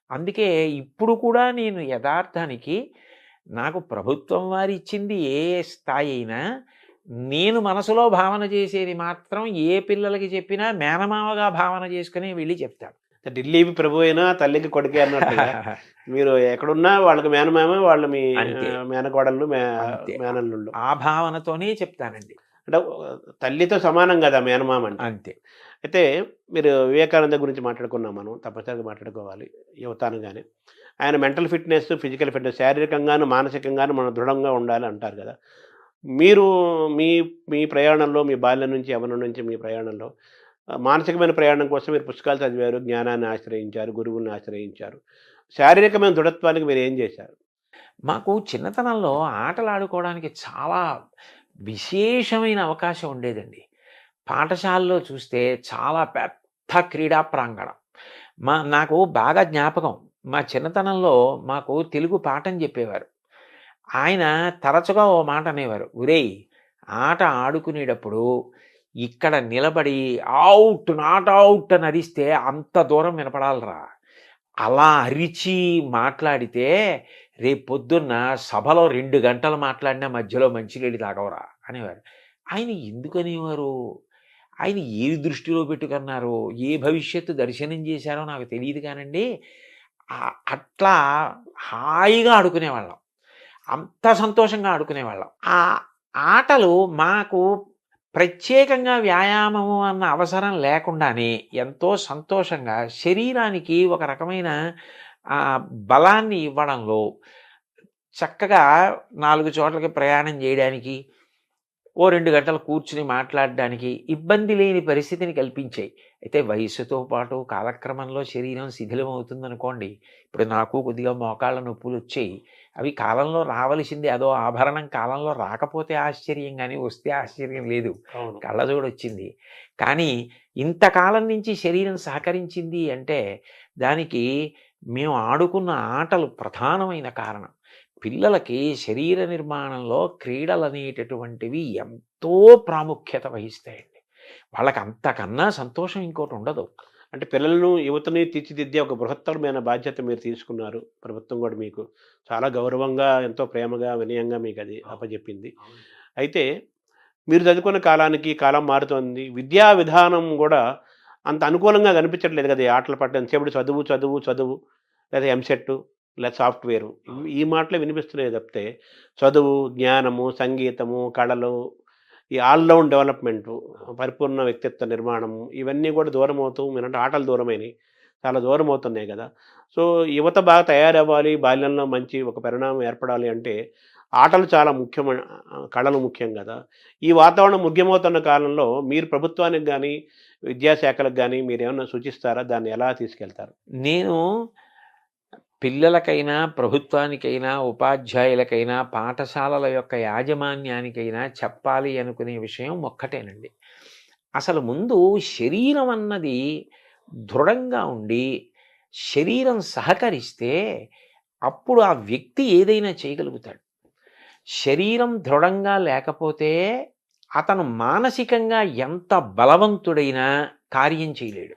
అందుకే ఇప్పుడు కూడా నేను యథార్థానికి నాకు ప్రభుత్వం వారిచ్చింది ఏ స్థాయి అయినా, నేను మనసులో భావన చేసేది మాత్రం ఏ పిల్లలకి చెప్పినా మేనమామగా భావన చేసుకుని వెళ్ళి చెప్తాను. ఢిల్లీకి ప్రభు అయినా తల్లికి కొడుకే అన్నట్టుగా మీరు ఎక్కడున్నా వాళ్ళకి మేనమామ, వాళ్ళు మీ మేనకోడళ్ళు, మేనల్లుళ్ళు. ఆ భావనతోనే చెప్తానండి. అంటే తల్లితో సమానం కదా మేనమామ అంటే. అంతే. అయితే మీరు వివేకానంద గురించి మాట్లాడుకున్నాం, మనం తప్పనిసరిగా మాట్లాడుకోవాలి యువతానుగానే. ఆయన మెంటల్ ఫిట్నెస్, ఫిజికల్ ఫిట్నెస్, శారీరకంగాను మానసికంగాను మనం దృఢంగా ఉండాలి అంటారు కదా. మీరు మీ ప్రయాణంలో, మీ బాల్యం నుంచి యవ్వనం నుంచి మీ ప్రయాణంలో మానసికమైన ప్రయాణం కోసం మీరు పుస్తకాలు చదివారు, జ్ఞానాన్ని ఆశ్రయించారు, గురువుల్ని ఆశ్రయించారు. శారీరకమైన దృఢత్వానికి మీరు ఏం చేశారు? మాకు చిన్నతనంలో ఆటలు ఆడుకోవడానికి చాలా విశేషమైన అవకాశం ఉండేదండి. పాఠశాలలో చూస్తే చాలా పెద్ద క్రీడా ప్రాంగణం. నాకు బాగా జ్ఞాపకం, మా చిన్నతనంలో మాకు తెలుగు పాఠం చెప్పేవారు. ఆయన తరచుగా ఓ మాట అనేవారు, ఒరేయ్ ఆట ఆడుకునేటప్పుడు ఇక్కడ నిలబడి అవుట్ నాట్ అవుట్ అని అరిస్తే అంత దూరం వినపడాలరా, అలా అరిచి మాట్లాడితే రేపు పొద్దున్న సభలో 2 గంటలు మాట్లాడినా మధ్యలో మంచినీళ్ళు తాగవరా అనేవారు. ఆయన ఎందుకు అనేవారు, ఆయన ఏది దృష్టిలో పెట్టుకున్నారో, ఏ భవిష్యత్తు దర్శనం చేశారో నాకు తెలియదు కానండి, అట్లా హాయిగా ఆడుకునేవాళ్ళం, అంత సంతోషంగా ఆడుకునేవాళ్ళం. ఆ ఆటలు మాకు ప్రత్యేకంగా వ్యాయామము అన్న అవసరం లేకుండానే ఎంతో సంతోషంగా శరీరానికి ఒక రకమైన ఆ బలాన్ని ఇవ్వడంలో చక్కగా 4 చోట్లకి ప్రయాణం చేయడానికి, ఓ 2 గంటలు కూర్చుని మాట్లాడడానికి ఇబ్బంది లేని పరిస్థితిని కల్పించాయి. అయితే వయస్సుతో పాటు కాలక్రమంలో శరీరం శిథిలం అవుతుందనుకోండి. ఇప్పుడు నాకు కొద్దిగా మోకాళ్ళ నొప్పులొచ్చాయి. అవి కాలంలో రావలసిందే. అదో ఆభరణం కాలంలో రాకపోతే ఆశ్చర్యం గానీ, వస్తే ఆశ్చర్యం లేదు. అవును. కళ్ళజోడొచ్చింది. కానీ ఇంతకాలం నుంచి శరీరం సహకరించింది అంటే దానికి మేము ఆడుకున్న ఆటలు ప్రధానమైన కారణం. పిల్లలకి శరీర నిర్మాణంలో క్రీడలనేటటువంటివి ఎంతో ప్రాముఖ్యత వహిస్తాయండి. వాళ్ళకి అంతకన్నా సంతోషం ఇంకోటి ఉండదు. అంటే పిల్లలను, యువతని తీర్చిదిద్దే ఒక బృహత్తరమైన బాధ్యత మీరు తీసుకున్నారు. ప్రభుత్వం గూడా మీకు చాలా గౌరవంగా, ఎంతో ప్రేమగా, వినయంగా మీకది అప్పజెప్పింది. అయితే మీరు చదువుకున్న కాలానికి కాలం మారుతోంది. విద్యా విధానం గూడా అంత అనుకూలంగా కనిపించట్లేదు కదా! ఈ ఆటల పట్ల ఎంతసేపటి చదువు, చదువు, చదువు లేదా ఎంసెట్టు లేదా సాఫ్ట్‌వేరు ఈ మాటలే వినిపిస్తున్నాయి తప్పితే చదువు, జ్ఞానము, సంగీతము, కళలు, ఈ ఆల్ రౌండ్ డెవలప్‌మెంటు, పరిపూర్ణ వ్యక్తిత్వ నిర్మాణము ఇవన్నీ కూడా దూరమవుతూ మీరంటే ఆటలు దూరమైనయి. చాలా దూరమవుతున్నాయి గదా! సో, యువత బాగా తయారవ్వాలి, బాల్యంలో మంచి ఒక పరిణామం ఏర్పడాలి అంటే ఆటలు చాలా ముఖ్యమైన కళలు ముఖ్యం గదా! ఈ వాతావరణం ముఖ్యమవుతున్న కాలంలో మీరు ప్రభుత్వానికి గానీ, విద్యాశాఖలకు గానీ మీరేమన్నా సూచిస్తారా? దాన్ని ఎలా తీసుకెళ్తారు? నేను పిల్లలకైనా, ప్రభుత్వానికైనా, ఉపాధ్యాయులకైనా, పాఠశాలల యొక్క యాజమాన్యానికైనా చెప్పాలి అనుకునే విషయం ఒక్కటేనండి. అసలు ముందు శరీరం అన్నది దృఢంగా ఉండి, శరీరం సహకరిస్తే అప్పుడు ఆ వ్యక్తి ఏదైనా చేయగలుగుతాడు. శరీరం దృఢంగా లేకపోతే అతను మానసికంగా ఎంత బలవంతుడైనా కార్యం చేయలేడు.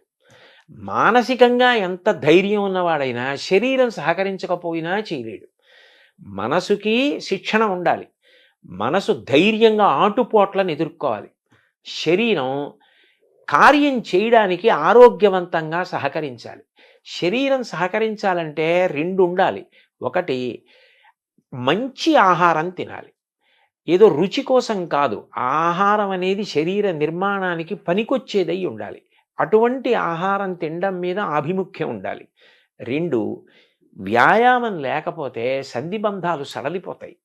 మానసికంగా ఎంత ధైర్యం ఉన్నవాడైనా శరీరం సహకరించకపోయినా చేయలేడు. మనసుకి శిక్షణ ఉండాలి. మనసు ధైర్యంగా ఆటుపోట్లను ఎదుర్కోవాలి. శరీరం కార్యం చేయడానికి ఆరోగ్యవంతంగా సహకరించాలి. శరీరం సహకరించాలంటే 2 ఉండాలి. ఒకటి మంచి ఆహారం తినాలి. ఏదో రుచి కోసం కాదు. ఆహారం అనేది శరీర నిర్మాణానికి పనికొచ్చేదై ఉండాలి. అటువంటి ఆహారం తినడం మీద ఆభిముఖ్యం ఉండాలి. 2 వ్యాయామం లేకపోతే సంధిబంధాలు సడలిపోతాయి.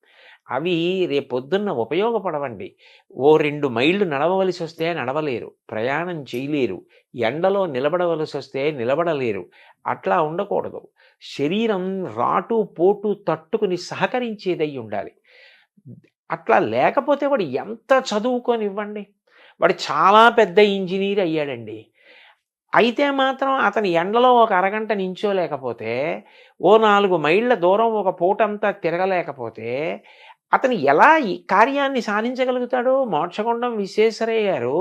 అవి రేపొద్దున్న ఉపయోగపడవండి. ఓ 2 మైళ్ళు నడవవలసొస్తే నడవలేరు. ప్రయాణం చేయలేరు. ఎండలో నిలబడవలసొస్తే నిలబడలేరు. అట్లా ఉండకూడదు. శరీరం రాటు, పోటు తట్టుకుని సహకరించేదై ఉండాలి. అట్లా లేకపోతే వాడు ఎంత చదువుకోనివ్వండి. వాడు చాలా పెద్ద ఇంజినీర్ అయ్యాడండి. అయితే మాత్రం అతను ఎండలో ఒక అరగంట నించోలేకపోతే, ఓ 4 మైళ్ళ దూరం ఒక పూటంతా తిరగలేకపోతే, అతను ఎలా ఈ కార్యాన్ని సాధించగలుగుతాడు? మోక్షగుండం విశ్వేశ్వరయ్య గారు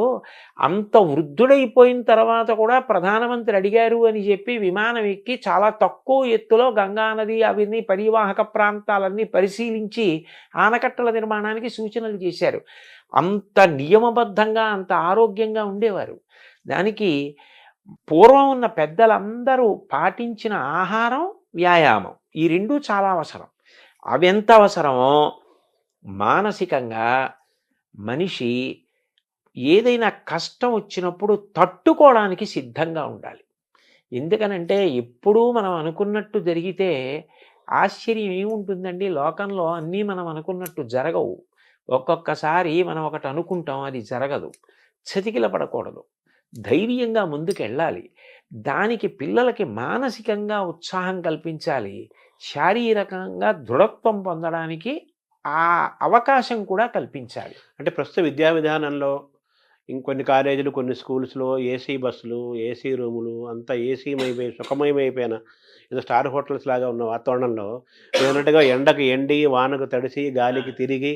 అంత వృద్ధుడైపోయిన తర్వాత కూడా ప్రధానమంత్రి అడిగారు అని చెప్పి విమానం ఎక్కి చాలా తక్కువ ఎత్తులో గంగానది అవన్నీ పరివాహక ప్రాంతాలన్నీ పరిశీలించి ఆనకట్టల నిర్మాణానికి సూచనలు చేశారు. అంత నియమబద్ధంగా, అంత ఆరోగ్యంగా ఉండేవారు. దానికి పూర్వం ఉన్న పెద్దలందరూ పాటించిన ఆహారం, వ్యాయామం ఈ 2 చాలా అవసరం. అవెంత అవసరమో మానసికంగా మనిషి ఏదైనా కష్టం వచ్చినప్పుడు తట్టుకోవడానికి సిద్ధంగా ఉండాలి. ఎందుకనంటే ఎప్పుడూ మనం అనుకున్నట్టు జరిగితే ఆశ్చర్యం ఏముంటుందండి? లోకంలో అన్నీ మనం అనుకున్నట్టు జరగవు. ఒక్కొక్కసారి మనం ఒకటి అనుకుంటాం, అది జరగదు. చతికిల పడకూడదు. ధైర్యంగా ముందుకెళ్ళాలి. దానికి పిల్లలకి మానసికంగా ఉత్సాహం కల్పించాలి. శారీరకంగా దృఢత్వం పొందడానికి ఆ అవకాశం కూడా కల్పించాలి. అంటే ప్రస్తుత విద్యా విధానంలో ఇంకొన్ని కాలేజీలు, కొన్ని స్కూల్స్‌లో ఏసీ బస్సులు, ఏసీ రూములు అంతా ఏసీమయమై సుఖమయమైపోయిన ఏదో స్టార్ హోటల్స్ లాగా ఉన్న వాతావరణంలో మీరన్నట్టుగా ఎండకు ఎండి, వానకు తడిసి, గాలికి తిరిగి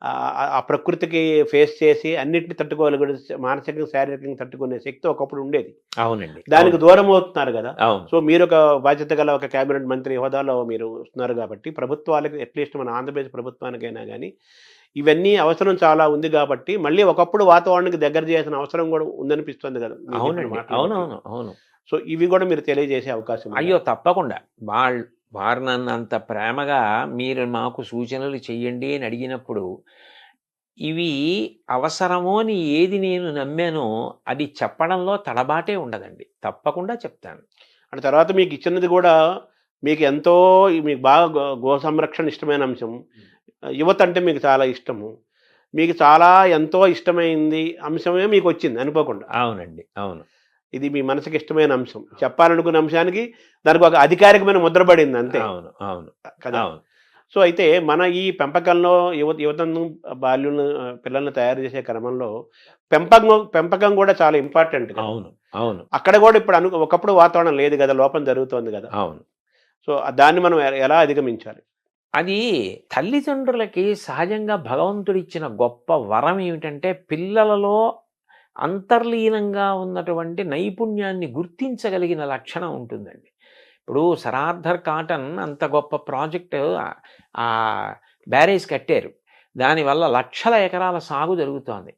ఆ ప్రకృతికి ఫేస్ చేసి అన్నిటిని తట్టుకోగలిగే మానసికంగా, శారీరకంగా తట్టుకునే శక్తి ఒకప్పుడు ఉండేది. అవునండి. దానికి దూరం అవుతున్నారు గదా! అవును. సో, మీరొక బాధ్యత గల ఒక క్యాబినెట్ మంత్రి హోదాలో మీరు వస్తున్నారు గాబట్టి, ప్రభుత్వాలకి అట్‌లీస్ట్ మన ఆంధ్రప్రదేశ్ ప్రభుత్వానికైనా గానీ, ఇవన్నీ అవసరం చాలా ఉంది గాబట్టి, మళ్ళీ ఒకప్పుడు వాతావరణానికి దగ్గర చేయాల్సిన అవసరం గూడా ఉందనిపిస్తుంది గదా! మీరు చెప్పిన అవునండి. మాటలను బట్టి. అవునవును. అవును. సో, ఇవి గూడా మీరు తెలియజేసే అవకాశం ఉందా? అయ్యో! తప్పకుండా. వారు నన్ను అంత ప్రేమగా మీరు మాకు సూచనలు చెయ్యండి అని అడిగినప్పుడు, ఇవి అవసరమో అని ఏది నేను నమ్మానో అది చెప్పడంలో తడబాటే ఉండదండి. తప్పకుండా చెప్తాను. అంటే తర్వాత మీకిచ్చినది గూడా మీకు ఎంతో మీకు బాగా గో సంరక్షణ ఇష్టమైన అంశం. యువత అంటే మీకు చాలా ఇష్టము. మీకు చాలా ఎంతో ఇష్టమైంది అంశమే మీకొచ్చింది అనుకోకుండా. అవునండి. అవును. ఇది మీ మనసుకి ఇష్టమైన అంశం. చెప్పాలనుకున్న అంశానికి దానికి ఒక అధికారికమైన ముద్ర పడింది అంతే. అవును. అవును. కదా! అవును. సో, అయితే మన ఈ పెంపకంలో యువతను బాల్యులను పిల్లల్ని తయారు చేసే క్రమంలో పెంపకం కూడా చాలా ఇంపార్టెంట్ కదా! అవును. అవును. అక్కడ కూడా ఇప్పుడు ఒకప్పుడు వాతావరణం లేదు కదా! లోపం జరుగుతోంది కదా! అవును. సో, దాన్ని మనం ఎలా అధిగమించాలి? అది తల్లిదండ్రులకి సహజంగా భగవంతుడిచ్చిన గొప్ప వరం ఏమిటంటే, పిల్లలలో అంతర్లీనంగా ఉన్నటువంటి నైపుణ్యాన్ని గుర్తించగలిగిన లక్షణం ఉంటుందండి. ఇప్పుడు సర్ ఆర్థర్ కాటన్ అంత గొప్ప ప్రాజెక్ట్ బ్యారేజ్ కట్టారు. దానివల్ల లక్షల ఎకరాల సాగు జరుగుతోంది.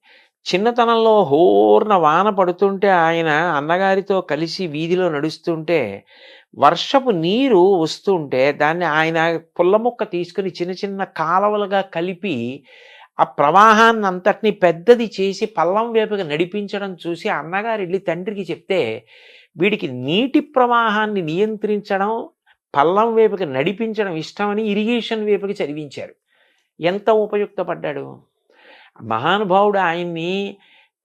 చిన్నతనంలో హోర్న వాన పడుతుంటే ఆయన అన్నగారితో కలిసి వీధిలో నడుస్తుంటే వర్షపు నీరు వస్తుంటే దాన్ని ఆయన పుల్ల ముక్క తీసుకుని చిన్న చిన్న కాలవలుగా కలిపి ఆ ప్రవాహాన్ని అంతటిని పెద్దది చేసి పల్లం వైపుగా నడిపించడం చూసి అన్నగారు వెళ్ళి తండ్రికి చెప్తే వీడికి నీటి ప్రవాహాన్ని నియంత్రించడం పల్లం వైపుకి నడిపించడం ఇష్టమని ఇరిగేషన్ వైపుకి చదివించారు. ఎంత ఉపయుక్తపడ్డాడు మహానుభావుడు. ఆయన్ని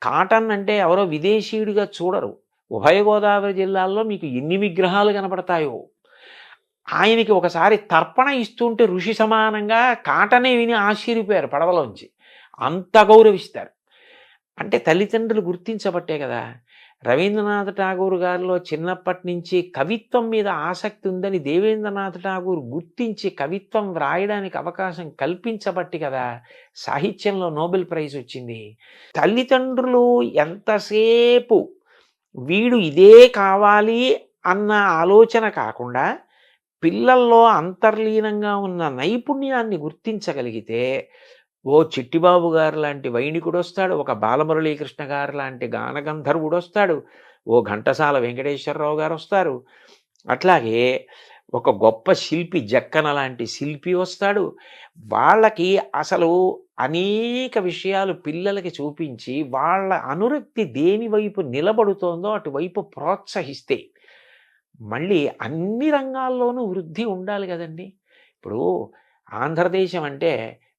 కాటన్ అంటే ఎవరో విదేశీయుడిగా చూడరు. ఉభయ గోదావరి జిల్లాల్లో మీకు ఎన్ని విగ్రహాలు కనపడతాయో. ఆయనకి ఒకసారి తర్పణ ఇస్తుంటే ఋషి సమానంగా కాటనే విని ఆశ్చర్యపోయారు పడవలోంచి. అంత గౌరవిస్తారు. అంటే తల్లిదండ్రులు గుర్తించబట్టే కదా. రవీంద్రనాథ్ ఠాగూర్ గారిలో చిన్నప్పటి నుంచి కవిత్వం మీద ఆసక్తి ఉందని దేవేంద్రనాథ్ ఠాగూర్ గుర్తించి కవిత్వం వ్రాయడానికి అవకాశం కల్పించబట్టి కదా సాహిత్యంలో నోబెల్ ప్రైజ్ వచ్చింది. తల్లిదండ్రులు ఎంతసేపు వీడు ఇదే కావాలి అన్న ఆలోచన కాకుండా పిల్లల్లో అంతర్లీనంగా ఉన్న నైపుణ్యాన్ని గుర్తించగలిగితే ఓ చిట్టిబాబు గారు లాంటి వైణికుడు వస్తాడు, ఒక బాలమురళీకృష్ణ గారు లాంటి గానగంధర్వుడు వస్తాడు, ఓ ఘంటసాల వెంకటేశ్వరరావు గారు వస్తారు, అట్లాగే ఒక గొప్ప శిల్పి జక్కన లాంటి శిల్పి వస్తాడు. వాళ్ళకి అసలు అనేక విషయాలు పిల్లలకి చూపించి వాళ్ళ అనురక్తి దేని వైపు నిలబడుతోందో అటువైపు ప్రోత్సహిస్తే మళ్ళీ అన్ని రంగాల్లోనూ వృద్ధి ఉండాలి కదండి. ఇప్పుడు ఆంధ్రదేశం అంటే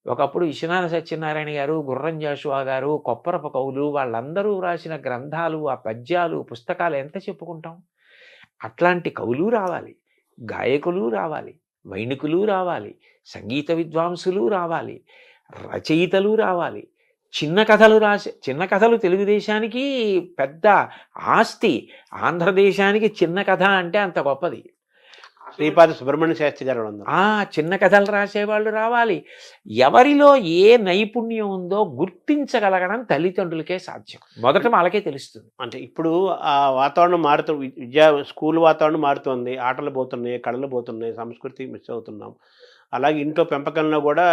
ఒకప్పుడు విశ్వనాథ సత్యనారాయణ గారు, గుర్రం జాషువా గారు, కొప్పరపు కవులు వాళ్ళందరూ రాసిన గ్రంథాలు, ఆ పద్యాలు, పుస్తకాలు ఎంత చెప్పుకుంటాం. అట్లాంటి కవులు రావాలి, గాయకులు రావాలి, వైణికులు రావాలి, సంగీత విద్వాంసులు రావాలి, రచయితలు రావాలి. చిన్న కథలు తెలుగుదేశానికి పెద్ద ఆస్తి. ఆంధ్రదేశానికి చిన్న కథ అంటే అంత గొప్పది. శ్రీపాద సుబ్రహ్మణ్య శాస్త్రి గారు చిన్న కథలు రాసేవాళ్ళు రావాలి. ఎవరిలో ఏ నైపుణ్యం ఉందో గుర్తించగలగడం తల్లిదండ్రులకే సాధ్యం. మొదట వాళ్ళకే తెలుస్తుంది. అంటే ఇప్పుడు ఆ వాతావరణం మారుతుంది, స్కూల్ వాతావరణం మారుతుంది, ఆటలు పోతున్నాయి, కళలు పోతున్నాయి, సంస్కృతి మిస్ అవుతున్నాం. అలాగే ఇంట్లో పెంపకంలో కూడా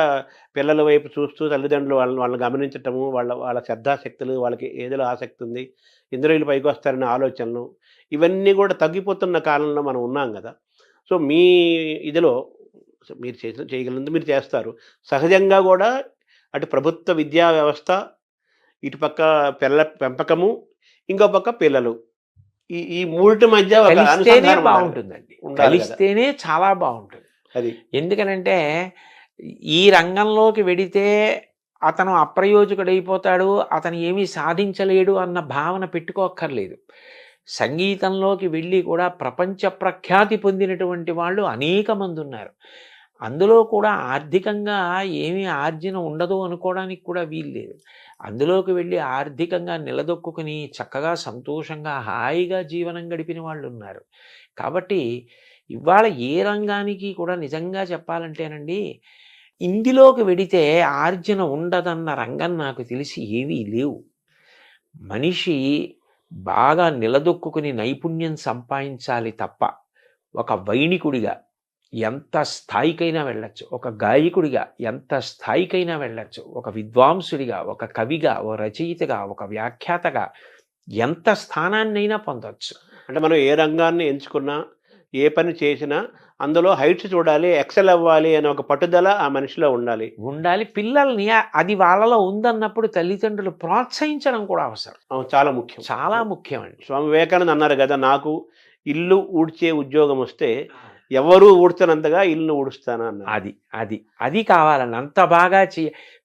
పిల్లల వైపు చూస్తూ తల్లిదండ్రులు వాళ్ళని గమనించటము, వాళ్ళ శ్రద్ధాశక్తులు, వాళ్ళకి ఏదో ఆసక్తి ఉంది, ఇందులో వీళ్ళు పైకి వస్తారనే ఆలోచనలు, ఇవన్నీ కూడా తగ్గిపోతున్న కాలంలో మనం ఉన్నాం కదా. సో మీ ఇదిలో మీరు చేయగలిగింది మీరు చేస్తారు. సహజంగా కూడా అటు ప్రభుత్వ విద్యా వ్యవస్థ, ఇటుపక్క పిల్లల పెంపకము, ఇంకో పక్క పిల్లలు, ఈ మూడిటి మధ్య ఒక అనుసంధానం బాగుంటుందండి. కలిస్తేనే చాలా బాగుంటుంది. అది ఎందుకనంటే ఈ రంగంలోకి వెడితే అతను అప్రయోజకుడైపోతాడు, అతను ఏమీ సాధించలేడు అన్న భావన పెట్టుకోక్కర్లేదు. సంగీతంలోకి వెళ్ళి కూడా ప్రపంచ ప్రఖ్యాతి పొందినటువంటి వాళ్ళు అనేక మంది ఉన్నారు. అందులో కూడా ఆర్థికంగా ఏమీ ఆర్జన ఉండదు అనుకోవడానికి కూడా వీల్లేదు. అందులోకి వెళ్ళి ఆర్థికంగా నిలదొక్కుని చక్కగా సంతోషంగా హాయిగా జీవనం గడిపిన వాళ్ళు ఉన్నారు. కాబట్టి ఇవాళ ఏ రంగానికి కూడా నిజంగా చెప్పాలంటేనండి, ఇందులోకి వెడితే ఆర్జన ఉండదన్న రంగం నాకు తెలిసి ఏవీ లేవు. మనిషి బాగా నిలదొక్కుని నైపుణ్యం సంపాదించాలి తప్ప ఒక వైణికుడిగా ఎంత స్థాయికైనా వెళ్ళచ్చు, ఒక గాయకుడిగా ఎంత స్థాయికైనా వెళ్ళచ్చు, ఒక విద్వాంసుడిగా, ఒక కవిగా, ఓ రచయితగా, ఒక వ్యాఖ్యాతగా ఎంత స్థానాన్నైనా పొందవచ్చు. అంటే మనం ఏ రంగాన్ని ఎంచుకున్నా, ఏ పని చేసినా అందులో హైట్స్ చూడాలి, ఎక్సెల్ అవ్వాలి అనే ఒక పట్టుదల ఆ మనిషిలో ఉండాలి. పిల్లల్ని అది వాళ్ళలో ఉందన్నప్పుడు తల్లిదండ్రులు ప్రోత్సహించడం కూడా అవసరం. చాలా ముఖ్యం, చాలా ముఖ్యం అండి. స్వామి వివేకానంద అన్నారు కదా, నాకు ఇల్లు ఊడ్చే ఉద్యోగం వస్తే ఎవరు ఊడ్చనంతగా ఇల్లు ఊడుస్తాను అన్నారు. అది అది అది కావాలండి. అంత బాగా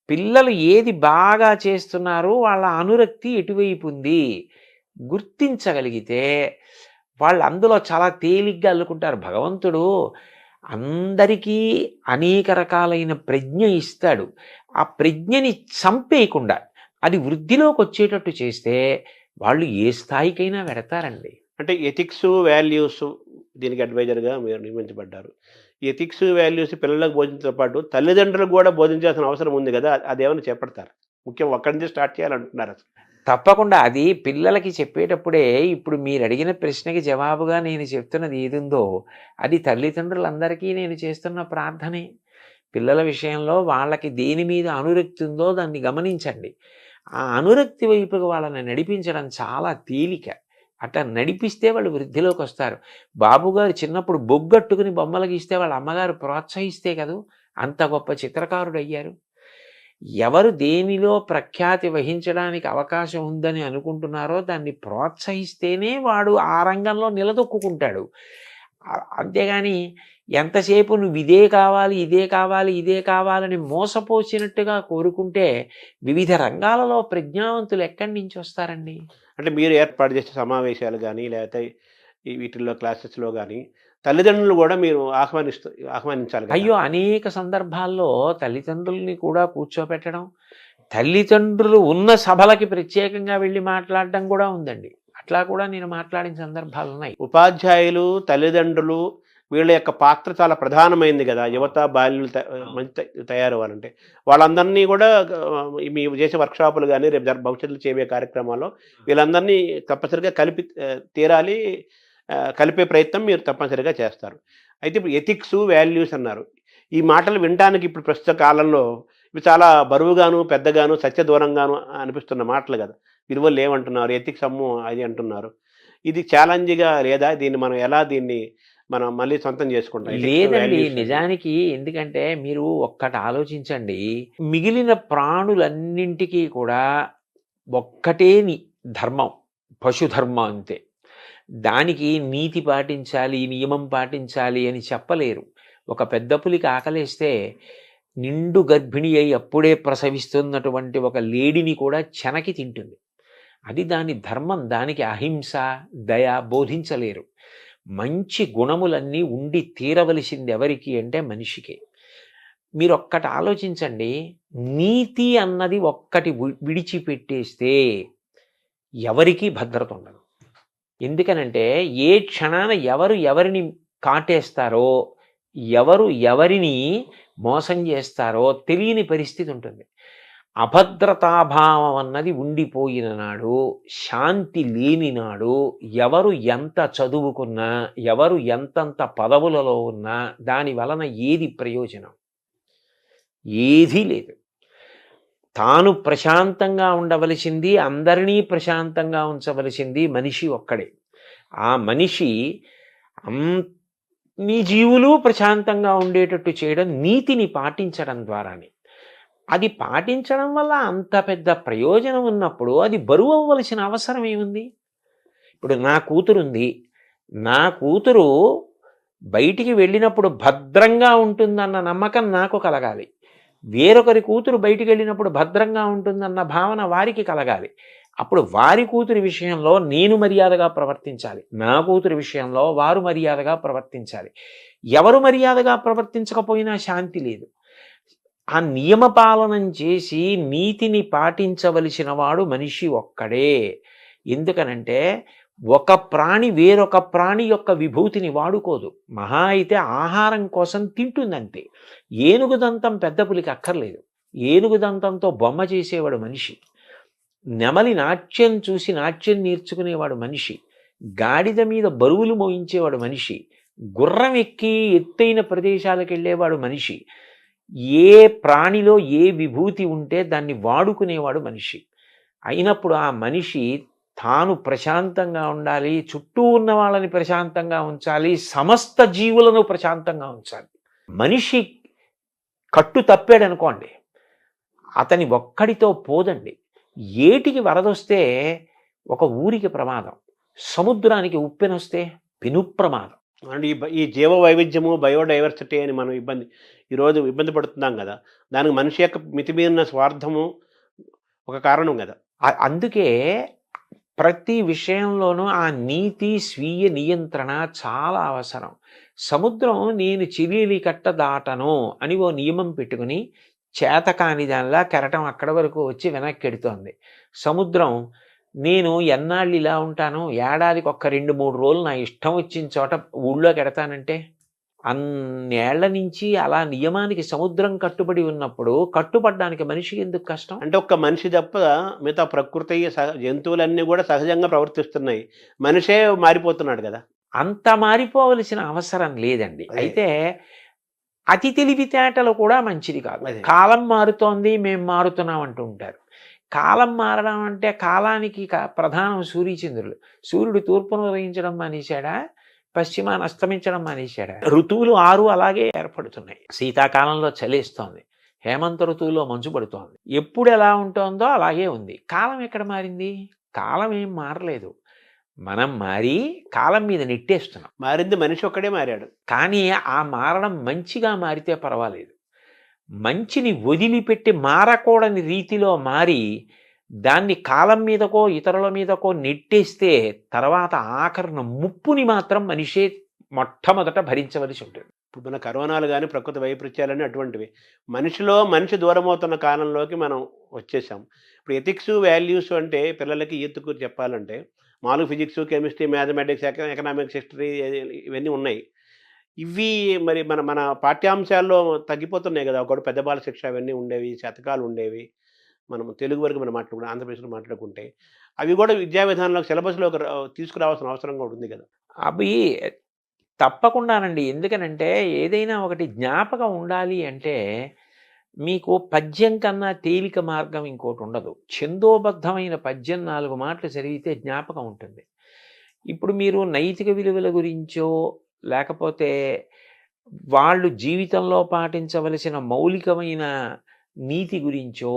పిల్లలు ఏది బాగా చేస్తున్నారో వాళ్ళ అనురక్తి ఎటువైపు ఉంది గుర్తించగలిగితే వాళ్ళు అందులో చాలా తేలిగ్గా అల్లుకుంటారు. భగవంతుడు అందరికీ అనేక రకాలైన ప్రజ్ఞ ఇస్తాడు. ఆ ప్రజ్ఞని చంపేయకుండా అది వృద్ధిలోకి వచ్చేటట్టు చేస్తే వాళ్ళు ఏ స్థాయికైనా వెడతారండి. అంటే ఎథిక్స్, వాల్యూస్ దీనికి అడ్వైజర్‌గా మీరు నియమించబడ్డారు. ఎథిక్స్, వాల్యూస్ పిల్లలకు బోధించడంతో పాటు తల్లిదండ్రులకు గూడా బోధించాల్సిన అవసరం ఉంది గదా! అదేమన్నా చేపడతారా? ముఖ్యం అక్కడి నుంచి స్టార్ట్ చేయాలంటున్నారసలు. తప్పకుండా అది పిల్లలకి చెప్పేటప్పుడే ఇప్పుడు మీరడిగిన ప్రశ్నకి జవాబుగా నేను చెప్తున్నది ఏదుందో అది తల్లిదండ్రులందరికీ నేను చేస్తున్న ప్రార్థనే. పిల్లల విషయంలో వాళ్ళకి దేని మీద అనురక్తి ఉందో దాన్ని గమనించండి. ఆ అనురక్తి వైపుకి వాళ్ళని నడిపించడం చాలా తేలిక. అట్లా నడిపిస్తే వాళ్ళు వృద్ధిలోకి వస్తారు. బాబుగారు చిన్నప్పుడు బొగ్గట్టుకుని బొమ్మలు గీస్తే వాళ్ళ అమ్మగారు ప్రోత్సహిస్తే కదూ అంత గొప్ప చిత్రకారుడు అయ్యారు. ఎవరు దేనిలో ప్రఖ్యాతి వహించడానికి అవకాశం ఉందని అనుకుంటున్నారో దాన్ని ప్రోత్సహిస్తేనే వాడు ఆ రంగంలో నిలదొక్కుంటాడు. అంతేగాని ఎంతసేపు నువ్వు ఇదే కావాలి, ఇదే కావాలి, ఇదే కావాలని మోసపోసినట్టుగా కోరుకుంటే వివిధ రంగాలలో ప్రజ్ఞావంతులు ఎక్కడి నుంచి వస్తారండి? అంటే మీరు ఏర్పాటు చేసే సమావేశాలు గానీ, లేకపోతే వీటిల్లో క్లాసెస్‌లో గానీ, తల్లిదండ్రులు గూడా మీరు ఆహ్వానించాలి గదా! అయ్యో! అనేక సందర్భాల్లో తల్లిదండ్రుల్ని కూడా కూర్చోపెట్టడం, తల్లిదండ్రులు ఉన్న సభలకి ప్రత్యేకంగా వెళ్ళి మాట్లాడడం కూడా ఉందండి. అట్లా కూడా నేను మాట్లాడిన సందర్భాలున్నాయి. ఉపాధ్యాయులు, తల్లిదండ్రులు వీళ్ళ యొక్క పాత్ర చాలా ప్రధానమైంది గదా! యువత, బాల్యులు మంచి తయారవ్వాలంటే. వాళ్ళందరినీ గూడా మీరు చేసే వర్క్‌షాపులు గానీ, రేపు భవిష్యత్తులో చేయబోయే కార్యక్రమాల్లో వీళ్ళందరినీ తప్పనిసరిగా తీరాలి. కలిపే ప్రయత్నం మీరు తప్పనిసరిగా చేస్తారు. అయితే ఇప్పుడు ఎథిక్స్, వాల్యూస్ అన్నారు. ఈ మాటలు వినటానికి ఇప్పుడు ప్రస్తుత కాలంలో ఇవి చాలా బరువుగాను, పెద్దగాను, సత్యదూరంగాను అనిపిస్తున్న మాటలు గదా! విలువలు లేవంటున్నారు. ఎథిక్స్ అమ్మో అది అంటున్నారు. ఇది ఛాలెంజ్‌గా లేదా? దీన్ని మనం మళ్ళీ సొంతం చేసుకుంటాం. ఎథిక్స్, లేదండి. వాల్యూస్ నిజానికి ఎందుకంటే మీరు ఒక్కటి ఆలోచించండి. మిగిలిన ప్రాణులన్నింటికీ కూడా ఒక్కటే ధర్మం. పశుధర్మం అంతే. దానికి నీతి పాటించాలి, నియమం పాటించాలి అని చెప్పలేరు. ఒక పెద్ద పులికి ఆకలేస్తే నిండు గర్భిణి అయి అప్పుడే ప్రసవిస్తున్నటువంటి ఒక లేడిని కూడా చెనకి తింటుంది. అది దాని ధర్మం. దానికి అహింస, దయ బోధించలేరు. మంచి గుణములన్నీ ఉండి తీరవలసింది ఎవరికి అంటే మనిషికి. మీరొక్కటి ఆలోచించండి. నీతి అన్నది ఒక్కటి విడిచిపెట్టేస్తే ఎవరికీ భద్రత ఉండదు. ఎందుకనంటే ఏ క్షణాన ఎవరు ఎవరిని కాటేస్తారో, ఎవరు ఎవరిని మోసం చేస్తారో తెలియని పరిస్థితి ఉంటుంది. అభద్రతాభావం అన్నది ఉండిపోయిన నాడు, శాంతి లేని నాడు ఎవరు ఎంత చదువుకున్నా, ఎవరు ఎంతంత పదవులలో ఉన్నా దాని వలన ఏది ప్రయోజనం? ఏదీ లేదు. తాను ప్రశాంతంగా ఉండవలసింది, అందరినీ ప్రశాంతంగా ఉంచవలసింది మనిషి ఒక్కడే. ఆ మనిషి అన్ని జీవులు ప్రశాంతంగా ఉండేటట్టు చేయడం నీతిని పాటించడం ద్వారానే. అది పాటించడం వల్ల అంత పెద్ద ప్రయోజనం ఉన్నప్పుడు అది బరువు అవ్వవలసిన అవసరం ఏముంది? ఇప్పుడు నా కూతురుంది. నా కూతురు బయటికి వెళ్ళినప్పుడు భద్రంగా ఉంటుందన్న నమ్మకం నాకు కలగాలి. వేరొకరి కూతురు బయటికి వెళ్ళినప్పుడు భద్రంగా ఉంటుందన్న భావన వారికి కలగాలి. అప్పుడు వారి కూతురి విషయంలో నేను మర్యాదగా ప్రవర్తించాలి. నా కూతురి విషయంలో వారు మర్యాదగా ప్రవర్తించాలి. ఎవరు మర్యాదగా ప్రవర్తించకపోయినా శాంతి లేదు. ఆ నియమపాలనం చేసి నీతిని పాటించవలసిన వాడు మనిషి ఒక్కడే. ఎందుకనంటే ఒక ప్రాణి వేరొక ప్రాణి యొక్క విభూతిని వాడుకోదు. మహా అయితే ఆహారం కోసం తింటుందంతే. ఏనుగు దంతం పెద్ద పులికి అక్కర్లేదు. ఏనుగు దంతంతో బొమ్మ చేసేవాడు మనిషి. నెమలి నాట్యం చూసి నాట్యం నేర్చుకునేవాడు మనిషి. గాడిద మీద బరువులు మోయించేవాడు మనిషి. గుర్రం ఎక్కి ఎత్తైన ప్రదేశాలకు వెళ్ళేవాడు మనిషి. ఏ ప్రాణిలో ఏ విభూతి ఉంటే దాన్ని వాడుకునేవాడు మనిషి. అయినప్పుడు ఆ మనిషి తాను ప్రశాంతంగా ఉండాలి, చుట్టూ ఉన్న వాళ్ళని ప్రశాంతంగా ఉంచాలి, సమస్త జీవులను ప్రశాంతంగా ఉంచాలి. మనిషి కట్టు తప్పాడనుకోండి, అతని ఒక్కడితో పోదండి. ఏటికి వరదొస్తే ఒక ఊరికి ప్రమాదం, సముద్రానికి ఉప్పెనొస్తే పెను ప్రమాదం. అంటే ఈ జీవ వైవిధ్యము, బయోడైవర్సిటీ అని మనం ఈరోజు ఇబ్బంది పడుతున్నాం గదా! దానికి మనిషి యొక్క మితిమీరిన స్వార్థము ఒక కారణం గదా! అందుకే ప్రతి విషయంలోనూ ఆ నీతి, స్వీయ నియంత్రణ చాలా అవసరం. సముద్రం నేను చిలీలి కట్ట దాటను అని ఓ నియమం పెట్టుకుని చేతకాని దానిలా కెరటం అక్కడి వరకు వచ్చి వెనక్కెడుతోంది. సముద్రం నేను ఎన్నాళ్ళు ఇలా ఉంటాను, ఏడాదికి ఒక్క 2, 3 రోజులు నా ఇష్టం వచ్చిన చోట ఊళ్ళోకెడతానంటే? అన్నేళ్ల నుంచి అలా నియమానికి సముద్రం కట్టుబడి ఉన్నప్పుడు కట్టుబడ్డానికి మనిషికి ఎందుకు కష్టం? అంటే ఒక్క మనిషి తప్ప మిగతా ప్రకృతి, జంతువులన్నీ గూడా సహజంగా ప్రవర్తిస్తున్నాయి. మనిషే మారిపోతున్నాడు గదా! అంత మారిపోవలసిన అవసరం లేదండి. అదే. అయితే అతి తెలివితేటలు కూడా మంచిది కాదు. అదే. కాలం మారుతోంది, మేం మారుతున్నాం అంటూ ఉంటారు. కాలం మారడం అంటే కాలానికి ప్రధానం సూర్యచంద్రులు. సూర్యుడు తూర్పున ఉదయించడం మానేశాడా? పశ్చిమాన అస్తమించడం మానేశాడా? ఋతువులు 6 అలాగే ఏర్పడుతున్నాయి. శీతాకాలంలో చలేస్తోంది. హేమంత ఋతువులో మంచు పడుతోంది. ఎప్పుడు ఎలా ఉంటోందో అలాగే ఉంది. కాలం ఎక్కడ మారింది? కాలం ఏం మారలేదు. మనం మారి కాలం మీద నెట్టేస్తున్నాం. మారింది మనిషి ఒక్కడే మారాడు. కానీ ఆ మారడం మంచిగా మారితే పర్వాలేదు. మంచిని వదిలిపెట్టి మారకూడని రీతిలో మారి దాన్ని కాలం మీదకో ఇతరుల మీదకో నెట్టేస్తే తర్వాత ఆఖరణ ముప్పుని మాత్రం మనిషే మొట్టమొదట భరించవలసి ఉంటుంది. ఇప్పుడు మన కరోనాలు గానీ, ప్రకృతి వైపరీత్యాలని అటువంటివి. మనిషిలో మనిషి దూరమవుతున్న కాలంలోకి మనం వచ్చేసాం. ఇప్పుడు ఎథిక్స్, వాల్యూస్ అంటే పిల్లలకి ఈతుకు చెప్పాలంటే మామూలుగా physics, chemistry, mathematics, economics, history ఇవన్నీ ఉన్నాయి. ఇవి మరి మన మన పాఠ్యాంశాల్లో తగ్గిపోతున్నాయి గదా! ఒకప్పుడు పెద్ద బాల శిక్ష అవన్నీ ఉండేవి, శతకాలు ఉండేవి. మనం తెలుగు వరకు మనం మాట్లాడుకుంటే ఆంధ్రప్రదేశ్‌లో మాట్లాడుకుంటే, అవి గూడా విద్యా విధానంలోకి సిలబస్‌లోకి తీసుకురావాల్సిన అవసరం గూడా ఉంది గదా! అవి తప్పకుండానండి. ఎందుకనంటే ఏదైనా ఒకటి జ్ఞాపకం ఉండాలి అంటే మీకు పద్యం కన్నా తేలిక మార్గం ఇంకోటుండదు. ఛందోబద్ధమైన పద్యం 4 మాటలు చదివితే జ్ఞాపకం ఉంటుంది. ఇప్పుడు మీరు నైతిక విలువల గురించో, లేకపోతే వాళ్ళు జీవితంలో పాటించవలసిన మౌలికమైన నీతి గురించో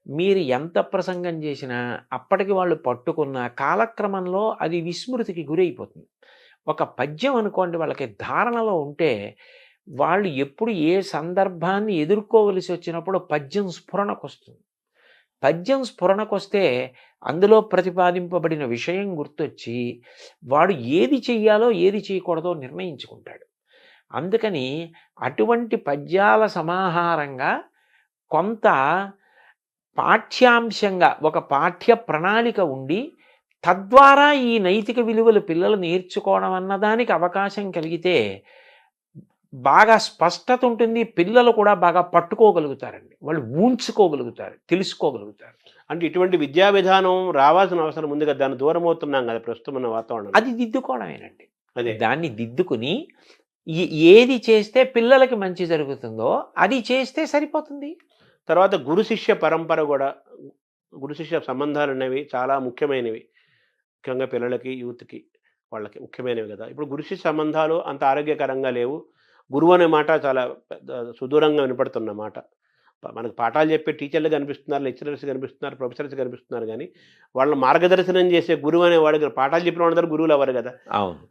మీరు ఎంత ప్రసంగం చేసినా, అప్పటికి వాళ్ళు పట్టుకున్న కాలక్రమంలో అది విస్మృతికి గురైపోతుంది. ఒక పద్యం అనుకోండి వాళ్ళకి ధారణలో ఉంటే వాళ్ళు ఎప్పుడు ఏ సందర్భాన్ని ఎదుర్కోవలసి వచ్చినప్పుడు పద్యం స్ఫురణకొస్తుంది. పద్యం స్ఫురణకొస్తే అందులో ప్రతిపాదింపబడిన విషయం గుర్తొచ్చి వాడు ఏది చెయ్యాలో ఏది చేయకూడదో నిర్ణయించుకుంటాడు. అందుకని అటువంటి పద్యాల సమాహారంగా కొంత పాఠ్యాంశంగా ఒక పాఠ్య ప్రణాళిక ఉండి తద్వారా ఈ నైతిక విలువలు పిల్లలు నేర్చుకోవడం అన్నదానికి అవకాశం కలిగితే బాగా స్పష్టత ఉంటుంది. పిల్లలు కూడా బాగా పట్టుకోగలుగుతారండి. వాళ్ళు ఊంచుకోగలుగుతారు, తెలుసుకోగలుగుతారు. అంటే ఇటువంటి విద్యా విధానం రావాల్సిన అవసరం ఉంది కదా! దాన్ని దూరమవుతున్నాం గదా! ప్రస్తుతం ఉన్న వాతావరణం. అది దిద్దుకోవడమేనండి. అదే. దాన్ని దిద్దుకుని ఏది చేస్తే పిల్లలకి మంచి జరుగుతుందో అది చేస్తే సరిపోతుంది. తర్వాత గురు శిష్య పరంపర గూడా, గురు శిష్య సంబంధాలనేవి చాలా ముఖ్యమైనవి. ముఖ్యంగా పిల్లలకి, యూత్‌కి వాళ్ళకి ముఖ్యమైనవి గదా! ఇప్పుడు గురు శిష్య సంబంధాలు అంత ఆరోగ్యకరంగా లేవు. గురువు అనే మాట చాలా పెద్ద సుదూరంగా వినపడుతున్న మాట. మనకు పాఠాలు చెప్పే టీచర్లు కనిపిస్తున్నారు, లెక్చరర్స్ కనిపిస్తున్నారు, ప్రొఫెసర్స్ కనిపిస్తున్నారు గానీ, వాళ్ళని మార్గదర్శనం చేసే గురువు అనేవాడు పాఠాలు చెప్పిన వాళ్ళందరూ గురువులు అవ్వరు గదా! అవును.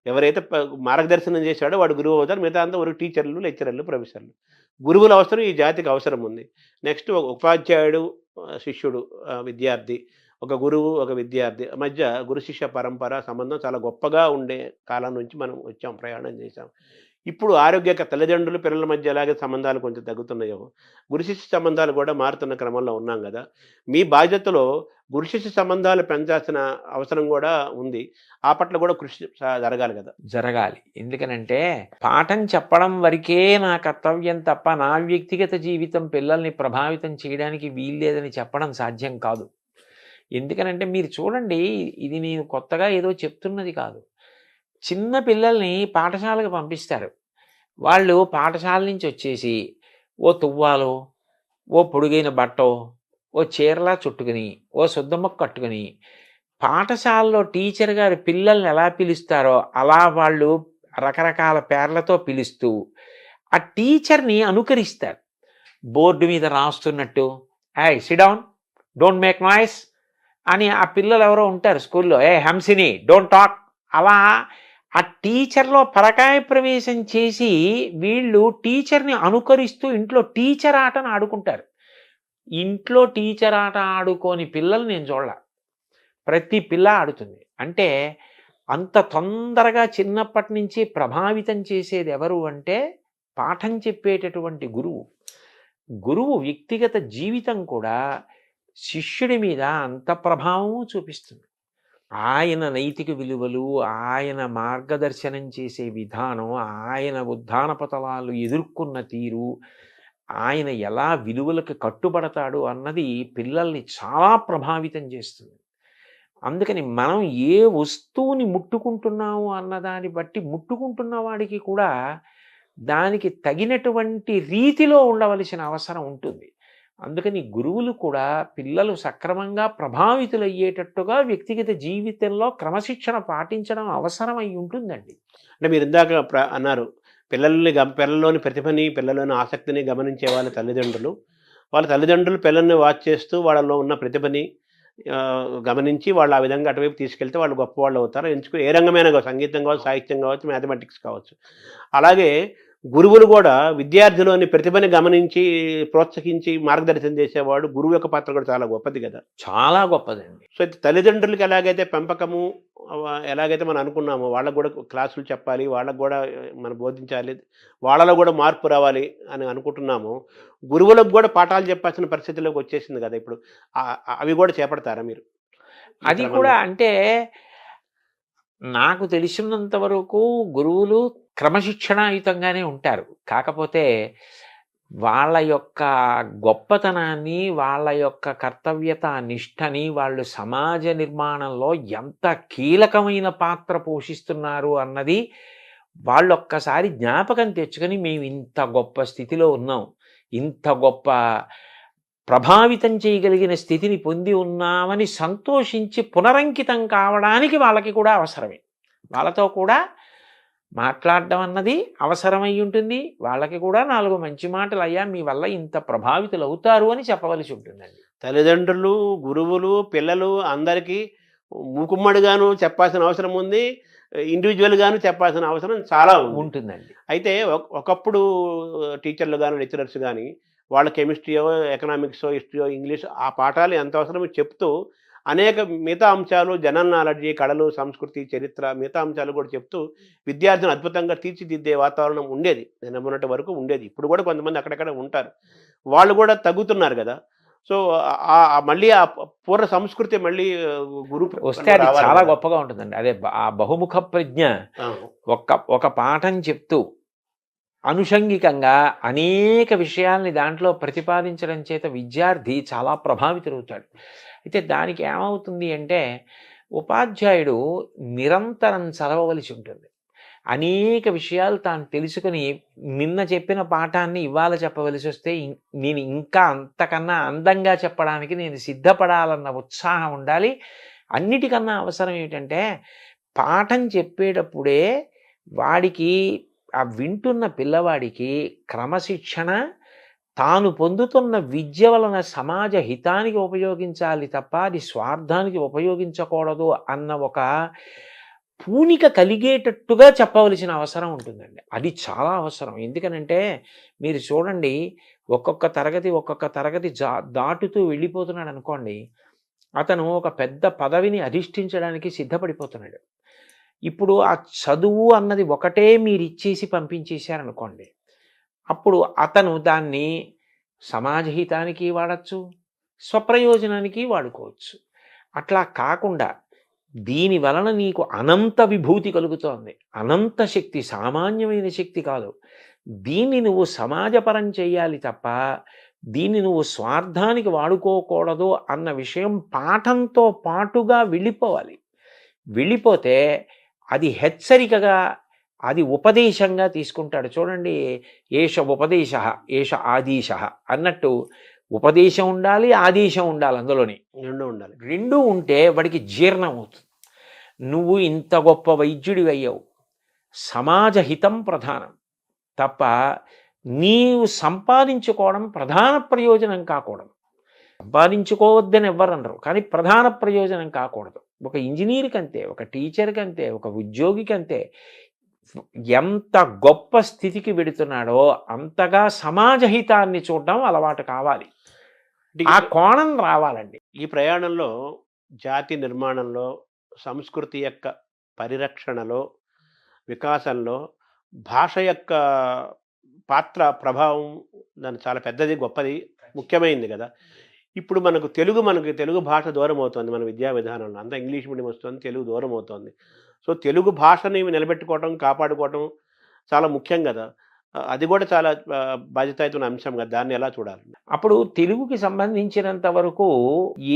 ఎవరైతే మార్గదర్శనం చేశాడో వాడు గురువు అవుతారు. మిగతా అంతా ఒక టీచర్లు, లెక్చరర్లు, ప్రొఫెసర్లు. గురువుల అవసరం ఈ జాతికి అవసరం ఉంది. నెక్స్ట్ ఒక ఉపాధ్యాయుడు, శిష్యుడు, విద్యార్థి, ఒక గురువు, ఒక విద్యార్థి మధ్య గురు శిష్య పరంపర సంబంధం చాలా గొప్పగా ఉండే కాలం నుంచి మనం వచ్చాం, ప్రయాణం చేశాం. ఇప్పుడు తల్లిదండ్రులు, పిల్లల మధ్య ఎలాగే సంబంధాలు కొంచెం తగ్గుతున్నాయో, గురు శిష్య సంబంధాలు కూడా మారుతున్న క్రమంలో ఉన్నాం గదా! మీ బాధ్యతలో గురు శిష్య సంబంధాలు పెంచాల్సిన అవసరం గూడా ఉంది. ఆ పట్ల గూడా కృషి జరగాలి గదా! జరగాలి. ఎందుకనంటే పాఠం చెప్పడం వరకే నా కర్తవ్యం తప్ప నా వ్యక్తిగత జీవితం పిల్లల్ని ప్రభావితం చేయడానికి వీల్లేదని చెప్పడం సాధ్యం కాదు. ఎందుకనంటే మీరు చూడండి, ఇది నేను కొత్తగా ఏదో చెప్తున్నది కాదు. చిన్న పిల్లల్ని పాఠశాలకు పంపిస్తారు. వాళ్ళు పాఠశాల నుంచి వచ్చేసి ఓ తువ్వాలో, ఓ పొడుగైన బట్టో, ఓ చీరలా చుట్టుకుని, ఓ సుద్దముక్క కట్టుకుని పాఠశాలలో టీచర్ గారు పిల్లల్ని ఎలా పిలుస్తారో అలా వాళ్ళు రకరకాల పేర్లతో పిలుస్తూ ఆ టీచర్ని అనుకరిస్తారు. బోర్డు మీద రాస్తున్నట్టు, "ఏయ్ SIT down, don't make noise" అని ఆ పిల్లలు ఎవరో ఉంటారు స్కూల్లో, "ఏ హంసిని, డోంట్ టాక్" అలా ఆ టీచర్లో పరకాయ ప్రవేశం చేసి వీళ్ళు టీచర్ని అనుకరిస్తూ ఇంట్లో టీచర్ ఆటను ఆడుకుంటారు. ఇంట్లో టీచర్ ఆట ఆడుకోని పిల్లలు నేను చూడలా. ప్రతి పిల్ల ఆడుతుంది. అంటే అంత తొందరగా చిన్నప్పటి నుంచి ప్రభావితం చేసేది ఎవరు అంటే పాఠం చెప్పేటటువంటి గురువు. గురువు వ్యక్తిగత జీవితం కూడా శిష్యుడి మీద అంత ప్రభావము చూపిస్తుంది. ఆయన నైతిక విలువలు, ఆయన మార్గదర్శనం చేసే విధానం, ఆయన ఉద్దాన పతనాలు ఎదుర్కొన్న తీరు, ఆయన ఎలా విలువలకు కట్టుబడతాడు అన్నది పిల్లల్ని చాలా ప్రభావితం చేస్తుంది. అందుకని మనం ఏ వస్తువుని ముట్టుకుంటున్నాము అన్నదాన్ని బట్టి ముట్టుకుంటున్న వాడికి కూడా దానికి తగినటువంటి రీతిలో ఉండవలసిన అవసరం ఉంటుంది. అందుకని గురువులు కూడా పిల్లలు సక్రమంగా ప్రభావితులయ్యేటట్టుగా వ్యక్తిగత జీవితంలో క్రమశిక్షణ పాటించడం అవసరం అయి ఉంటుందండి. అంటే మీరు ఇందాక అన్నారు పిల్లల్లోని ప్రతిభని, పిల్లల్లోని ఆసక్తిని గమనించే వాళ్ళ తల్లిదండ్రులు పిల్లల్ని వాచ్ చేస్తూ వాళ్ళలో ఉన్న ప్రతిభని గమనించి వాళ్ళు ఆ విధంగా అటువైపు తీసుకెళ్తే వాళ్ళు గొప్పవాళ్ళు అవుతారు. ఎంచుకుని ఏ రంగమైనా కావచ్చు, సంగీతం కావచ్చు, సాహిత్యం కావచ్చు, మ్యాథమెటిక్స్ కావచ్చు. అలాగే గురువులు కూడా విద్యార్థిలోని ప్రతిభని గమనించి ప్రోత్సహించి మార్గదర్శనం చేసేవాడు గురువు యొక్క పాత్ర కూడా చాలా గొప్పది కదా. చాలా గొప్పదండి. సో తల్లిదండ్రులకి ఎలాగైతే పెంపకము ఎలాగైతే మనం అనుకున్నామో వాళ్ళకు కూడా క్లాసులు చెప్పాలి, వాళ్ళకు కూడా మనం బోధించాలి, వాళ్ళలో కూడా మార్పు రావాలి అని అనుకుంటున్నాము. గురువులకు కూడా పాఠాలు చెప్పాల్సిన పరిస్థితిలోకి వచ్చేసింది కదా ఇప్పుడు. అవి కూడా చేపడతారా మీరు? అది కూడా అంటే నాకు తెలిసినంత వరకు గురువులు క్రమశిక్షణాయుతంగానే ఉంటారు. కాకపోతే వాళ్ళ యొక్క గొప్పతనాన్ని, వాళ్ళ యొక్క కర్తవ్యత నిష్టని వాళ్ళు సమాజ నిర్మాణంలో ఎంత కీలకమైన పాత్ర పోషిస్తున్నారు అన్నది వాళ్ళు ఒక్కసారి జ్ఞాపకం తెచ్చుకొని మేము ఇంత గొప్ప స్థితిలో ఉన్నాం, ఇంత గొప్ప ప్రభావితం చేయగలిగిన స్థితిని పొంది ఉన్నామని సంతోషించి పునరంకితం కావడానికి వాళ్ళకి కూడా అవసరమే. వాళ్ళతో కూడా మాట్లాడడం అన్నది అవసరమై ఉంటుంది. వాళ్ళకి కూడా 4 మంచి మాటలు, అయ్యా మీ వల్ల ఇంత ప్రభావితులు అవుతారు అని చెప్పవలసి ఉంటుందండి. తల్లిదండ్రులు, గురువులు, పిల్లలు అందరికీ మూకుమ్మడిగాను చెప్పాల్సిన అవసరం ఉంది, ఇండివిజువల్గాను చెప్పాల్సిన అవసరం చాలా ఉంటుందండి. అయితే ఒకప్పుడు టీచర్లు కానీ, లెక్చరర్స్ కానీ వాళ్ళ కెమిస్ట్రీయో, ఎకనామిక్సో, హిస్టరీయో, ఇంగ్లీష్ ఆ పాఠాలు ఎంత అవసరమో చెప్తూ అనేక మిగతా అంశాలు, జనరల్ నాలెడ్జి, కళలు, సంస్కృతి, చరిత్ర మిగతా అంశాలు కూడా చెప్తూ విద్యార్థిని అద్భుతంగా తీర్చిదిద్దే వాతావరణం ఉండేది. నేను మొన్నటి వరకు ఉండేది. ఇప్పుడు కూడా కొంతమంది అక్కడక్కడ ఉంటారు. వాళ్ళు కూడా తగ్గుతున్నారు కదా. సో మళ్ళీ ఆ పూర్వ సంస్కృతి మళ్ళీ వస్తే అది చాలా గొప్పగా ఉంటుందండి. అదే ఆ బహుముఖ ప్రజ్ఞ. ఒక పాఠం చెప్తూ అనుషంగికంగా అనేక విషయాల్ని దాంట్లో ప్రతిపాదించడం చేత విద్యార్థి చాలా ప్రభావితులవుతాడు. అయితే దానికి ఏమవుతుంది అంటే ఉపాధ్యాయుడు నిరంతరం చదవవలసి ఉంటుంది. అనేక విషయాలు తాను తెలుసుకుని నిన్న చెప్పిన పాఠాన్ని ఇవాళ చెప్పవలసి వస్తే నేను ఇంకా అంతకన్నా అందంగా చెప్పడానికి నేను సిద్ధపడాలన్న ఉత్సాహం ఉండాలి. అన్నిటికన్నా అవసరం ఏమిటంటే పాఠం చెప్పేటప్పుడే వాడికి ఆ వింటున్న పిల్లవాడికి క్రమశిక్షణ, తాను పొందుతున్న విద్య వలన సమాజ హితానికి ఉపయోగించాలి తప్ప అది స్వార్థానికి ఉపయోగించకూడదు అన్న ఒక పూనిక కలిగేటట్టుగా చెప్పవలసిన అవసరం ఉంటుందండి. అది చాలా అవసరం. ఎందుకనంటే మీరు చూడండి, ఒక్కొక్క తరగతి దాటుతూ వెళ్ళిపోతున్నాడు అనుకోండి, అతను ఒక పెద్ద పదవిని అధిష్ఠించడానికి సిద్ధపడిపోతున్నాడు. ఇప్పుడు ఆ చదువు అన్నది ఒకటే మీరు ఇచ్చేసి పంపించేశారనుకోండి, అప్పుడు అతను దాన్ని సమాజహితానికి వాడచ్చు, స్వప్రయోజనానికి వాడుకోవచ్చు. అట్లా కాకుండా దీని వలన నీకు అనంత విభూతి కలుగుతోంది, అనంత శక్తి, సామాన్యమైన శక్తి కాదు, దీన్ని నువ్వు సమాజపరం చేయాలి తప్ప దీన్ని నువ్వు స్వార్థానికి వాడుకోకూడదు అన్న విషయం పాఠంతో పాటుగా వెళ్ళిపోవాలి. వెళ్ళిపోతే అది హెచ్చరికగా, అది ఉపదేశంగా తీసుకుంటాడు. చూడండి, ఏష ఉపదేశ ఏష ఆదేశ అన్నట్టు ఉపదేశం ఉండాలి, ఆదేశం ఉండాలి. అందులోని రెండు ఉంటే వాడికి జీర్ణం అవుతుంది. నువ్వు ఇంత గొప్ప వైద్యుడివి అయ్యావు, సమాజ హితం ప్రధానం తప్ప నీవు సంపాదించుకోవడం ప్రధాన ప్రయోజనం కాకూడదు. సంపాదించుకోవద్దని ఎవ్వరనరు, కానీ ప్రధాన ప్రయోజనం కాకూడదు. ఒక ఇంజనీర్కి అంతే, ఒక టీచర్కి అంతే, ఒక ఉద్యోగికి అంతే. ఎంత గొప్ప స్థితికి వెడుతున్నాడో అంతగా సమాజ హితాన్ని చూడడం అలవాటు కావాలి. ఆ కోణం రావాలండి. ఈ ప్రయాణంలో జాతి నిర్మాణంలో, సంస్కృతి యొక్క పరిరక్షణలో, వికాసంలో భాష యొక్క పాత్ర, ప్రభావం దాని చాలా పెద్దది, గొప్పది, ముఖ్యమైనది కదా! ఇప్పుడు మనకు తెలుగు భాష దూరమవుతోంది మన విద్యా విధానంలో. అంతా ఇంగ్లీష్ మీడియం వస్తుంది. తెలుగు దూరమవుతోంది. సో, తెలుగు భాషని నిలబెట్టుకోవటం, కాపాడుకోవటం చాలా ముఖ్యం గదా! అది గూడా చాలా బాధ్యతాయుతమైన అంశం గదా! దాన్ని ఎలా చూడాలి? అప్పుడు తెలుగుకి సంబంధించినంత వరకు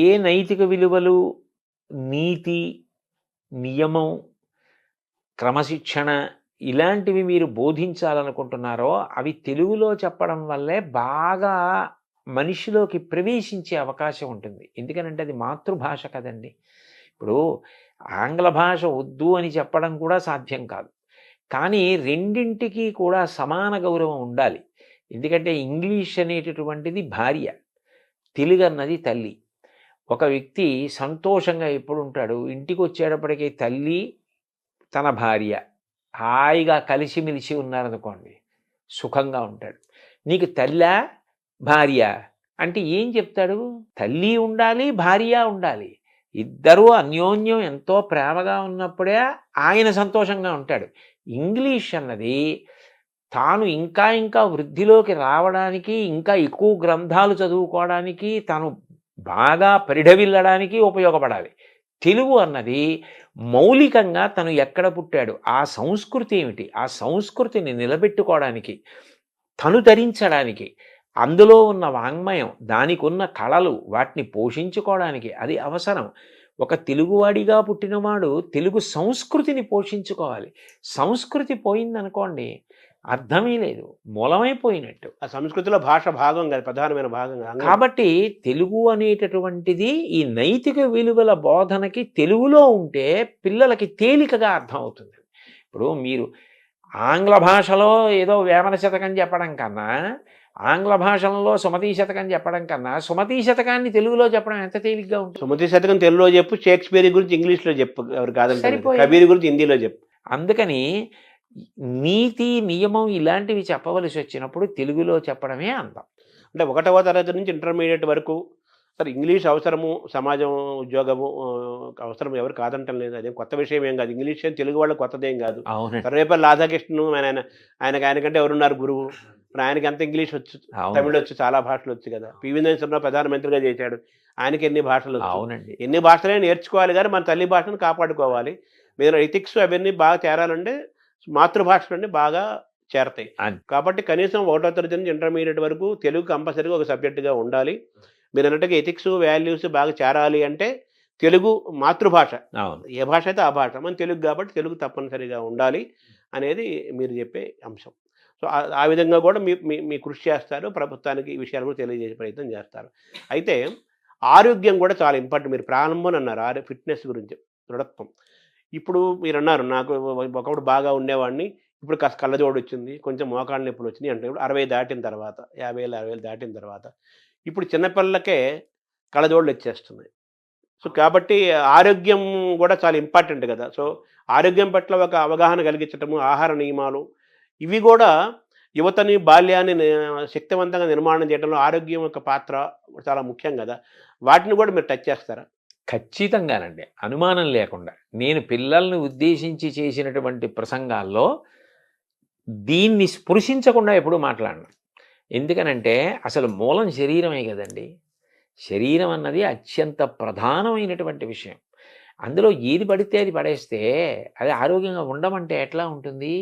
ఏ నైతిక విలువలు, నీతి, నియమం, క్రమశిక్షణ ఇలాంటివి మీరు బోధించాలనుకుంటున్నారో అవి తెలుగులో చెప్పడం వల్లే బాగా మనిషిలోకి ప్రవేశించే అవకాశం ఉంటుంది. ఎందుకనంటే అది మాతృభాష కదండి. ఇప్పుడు ఆంగ్ల భాష వద్దు అని చెప్పడం కూడా సాధ్యం కాదు. కానీ రెండింటికి కూడా సమాన గౌరవం ఉండాలి. ఎందుకంటే ఇంగ్లీష్ అనేటటువంటిది భార్య, తెలుగు అన్నది తల్లి. ఒక వ్యక్తి సంతోషంగా ఎప్పుడు ఉంటాడు, ఇంటికి వచ్చేటప్పటికి తల్లి తన భార్య హాయిగా కలిసిమెలిసి ఉన్నారనుకోండి, సుఖంగా ఉంటాడు. నీకు తల్లా భార్య అంటే ఏం చెప్తాడు? తల్లి ఉండాలి, భార్య ఉండాలి. ఇద్దరూ అన్యోన్యం ఎంతో ప్రేమగా ఉన్నప్పుడే ఆయన సంతోషంగా ఉంటాడు. ఇంగ్లీష్ అన్నది తాను ఇంకా ఇంకా వృద్ధిలోకి రావడానికి, ఇంకా ఎక్కువ గ్రంథాలు చదువుకోవడానికి, తను బాగా పరిఢవిల్లడానికి ఉపయోగపడాలి. తెలుగు అన్నది మౌలికంగా తను ఎక్కడ పుట్టాడు, ఆ సంస్కృతి ఏమిటి, ఆ సంస్కృతిని నిలబెట్టుకోవడానికి, తను ధరించడానికి, అందులో ఉన్న వాంగ్మయం, దానికి ఉన్న కళలు, వాటిని పోషించుకోవడానికి అది అవసరం. ఒక తెలుగువాడిగా పుట్టినవాడు తెలుగు సంస్కృతిని పోషించుకోవాలి. సంస్కృతి పోయిందనుకోండి అర్థమే లేదు, మూలమైపోయినట్టు. ఆ సంస్కృతిలో భాష భాగం కదా, ప్రధానమైన భాగం కదా. కాబట్టి తెలుగు అనేటటువంటిది ఈ నైతిక విలువల బోధనకి తెలుగులో ఉంటే పిల్లలకి తేలికగా అర్థమవుతుంది. ఇప్పుడు మీరు ఆంగ్ల భాషలో ఏదో వేమన శతకం చెప్పడం కన్నా, ఆంగ్ల భాషలో సుమతీ శతకం చెప్పడం కన్నా, సుమతీ శతకాన్ని తెలుగులో చెప్పడం ఎంత తేలిగ్గా ఉంటుంది. సుమతీ శతకం తెలుగులో చెప్పు, షేక్స్పియర్ గురించి ఇంగ్లీష్లో చెప్పు, ఎవరు కాదంటే కబీర్ గురించి హిందీలో చెప్పు. అందుకని నీతి, నియమం ఇలాంటివి చెప్పవలసి వచ్చినప్పుడు తెలుగులో చెప్పడమే అందం. అంటే 1వ తరగతి నుంచి ఇంటర్మీడియట్ వరకు సరే ఇంగ్లీష్ అవసరము, సమాజం, ఉద్యోగము అవసరం, ఎవరు కాదంటం లేదు. అదేం కొత్త విషయం ఏం కాదు. ఇంగ్లీష్ తెలిగు వాళ్ళకి కొత్తదేం కాదు. సర్వేపల్లి రాధాకృష్ణన్ ఆయనకంటే ఎవరున్నారు గురువు? ఇప్పుడు ఆయనకి అంత ఇంగ్లీష్ వచ్చు, తమిళ వచ్చు, చాలా భాషలు వచ్చు కదా. పివి నరసింహరావు ప్రధానమంత్రిగా చేశాడు, ఆయనకి ఎన్ని భాషలు వచ్చు. ఎన్ని భాషలే నేర్చుకోవాలి, కానీ మన తల్లి భాషను కాపాడుకోవాలి. మీరు ఎథిక్స్ అవన్నీ బాగా చేరాలంటే మాతృభాషలన్నీ బాగా చేరతాయి. కాబట్టి కనీసం 1వ తరగతి నుంచి ఇంటర్మీడియట్ వరకు తెలుగు కంపల్సరీగా ఒక సబ్జెక్టుగా ఉండాలి. మీరు అన్నట్టుగా ఎథిక్స్, వాల్యూస్ బాగా చేరాలి అంటే తెలుగు మాతృభాష, ఏ భాష అయితే ఆ భాష, మన తెలుగు కాబట్టి తెలుగు తప్పనిసరిగా ఉండాలి అనేది మీరు చెప్పే అంశం. సో ఆ విధంగా కూడా మీ కృషి చేస్తారు, ప్రభుత్వానికి ఈ విషయాలు కూడా తెలియజేసే ప్రయత్నం చేస్తారు. అయితే ఆరోగ్యం కూడా చాలా ఇంపార్టెంట్. మీరు ప్రారంభం అన్నారు ఫిట్నెస్ గురించి, దృఢత్వం. ఇప్పుడు మీరు అన్నారు నాకు ఒకప్పుడు బాగా ఉండేవాడిని, ఇప్పుడు కాస్త కళ్ళజోడు వచ్చింది, కొంచెం మోకాళ్ళ నొప్పులు వచ్చినాయి అంటే ఇప్పుడు 60 దాటిన తర్వాత, 50 ఏళ్ళు 60 దాటిన తర్వాత ఇప్పుడు చిన్నపిల్లలకే కళ్ళజోడులు వచ్చేస్తున్నాయి. సో కాబట్టి ఆరోగ్యం కూడా చాలా ఇంపార్టెంట్ కదా. సో ఆరోగ్యం పట్ల ఒక అవగాహన కలిగించటము, ఆహార నియమాలు, ఇవి కూడా యువతని, బాల్యాన్ని శక్తివంతంగా నిర్మాణం చేయడంలో ఆరోగ్యం యొక్క పాత్ర చాలా ముఖ్యం కదా. వాటిని కూడా మీరు టచ్ చేస్తారా? ఖచ్చితంగానండి, అనుమానం లేకుండా. నేను పిల్లల్ని ఉద్దేశించి చేసినటువంటి ప్రసంగాల్లో దీన్ని స్పృశించకుండా ఎప్పుడూ మాట్లాడను. ఎందుకనంటే అసలు మూలం శరీరమే కదండి. శరీరం అన్నది అత్యంత ప్రధానమైనటువంటి విషయం. అందులో ఏది పడితే అది పడేస్తే అది ఆరోగ్యంగా ఉండమంటే ఎట్లా ఉంటుంది?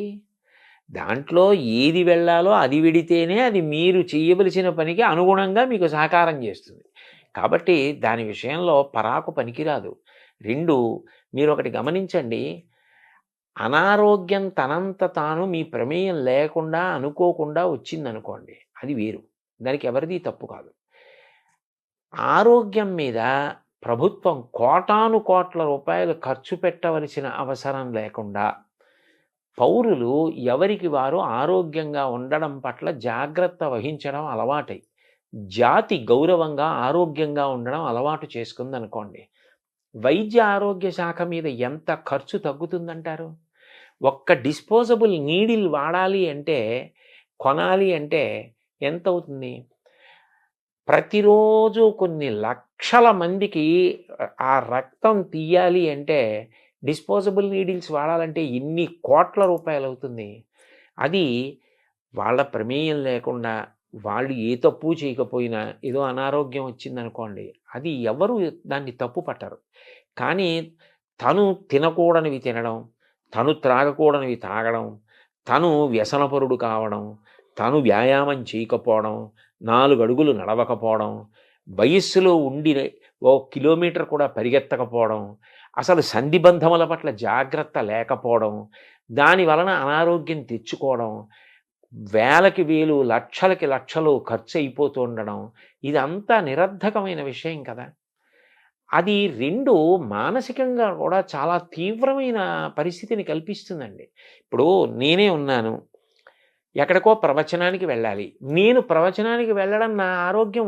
దాంట్లో ఏది వెళ్ళాలో అది విడితేనే అది మీరు చేయవలసిన పనికి అనుగుణంగా మీకు సహకారం చేస్తుంది. కాబట్టి దాని విషయంలో పరాకు పనికిరాదు. 2, మీరు ఒకటి గమనించండి, అనారోగ్యం తనంత తాను మీ ప్రమేయం లేకుండా అనుకోకుండా వచ్చిందనుకోండి, అది వేరు, దానికి ఎవరిది తప్పు కాదు. ఆరోగ్యం మీద ప్రభుత్వం కోటాను కోట్ల రూపాయలు ఖర్చు పెట్టవలసిన అవసరం లేకుండా పౌరులు ఎవరికి వారు ఆరోగ్యంగా ఉండడం పట్ల జాగ్రత్త వహించడం అలవాటై, జాతి గౌరవంగా ఆరోగ్యంగా ఉండడం అలవాటు చేసుకుందనుకోండి, వైద్య ఆరోగ్య శాఖ మీద ఎంత ఖర్చు తగ్గుతుందంటారు? ఒక్క డిస్పోజబుల్ నీడిల్ వాడాలి అంటే, కొనాలి అంటే ఎంత అవుతుంది? ప్రతిరోజు కొన్ని లక్షల మందికి ఆ రక్తం తీయాలి అంటే డిస్పోజబుల్ నీడిల్స్ వాడాలంటే ఎన్ని కోట్ల రూపాయలు అవుతుంది. అది వాళ్ళ ప్రమేయం లేకుండా వాళ్ళు ఏ తప్పు చేయకపోయినా ఏదో అనారోగ్యం వచ్చిందనుకోండి, అది ఎవరు దాన్ని తప్పు పట్టరు. కానీ తను తినకూడనివి తినడం, తను త్రాగకూడనివి తాగడం, తను వ్యసనపరుడు కావడం, తను వ్యాయామం చేయకపోవడం, 4 అడుగులు నడవకపోవడం, వయస్సులో ఉండి 1 కిలోమీటర్ కూడా పరిగెత్తకపోవడం, అసలు సంధిబంధముల పట్ల జాగ్రత్త లేకపోవడం, దాని వలన అనారోగ్యం తెచ్చుకోవడం, వేలకి వేలు లక్షలకి లక్షలు ఖర్చు అయిపోతూ ఉండడం, ఇదంతా నిరర్ధకమైన విషయం కదా. అది 2 మానసికంగా కూడా చాలా తీవ్రమైన పరిస్థితిని కల్పిస్తుందండి. ఇప్పుడు నేనే ఉన్నాను, ఎక్కడికో ప్రవచనానికి వెళ్ళాలి. నేను ప్రవచనానికి వెళ్ళడం నా ఆరోగ్యం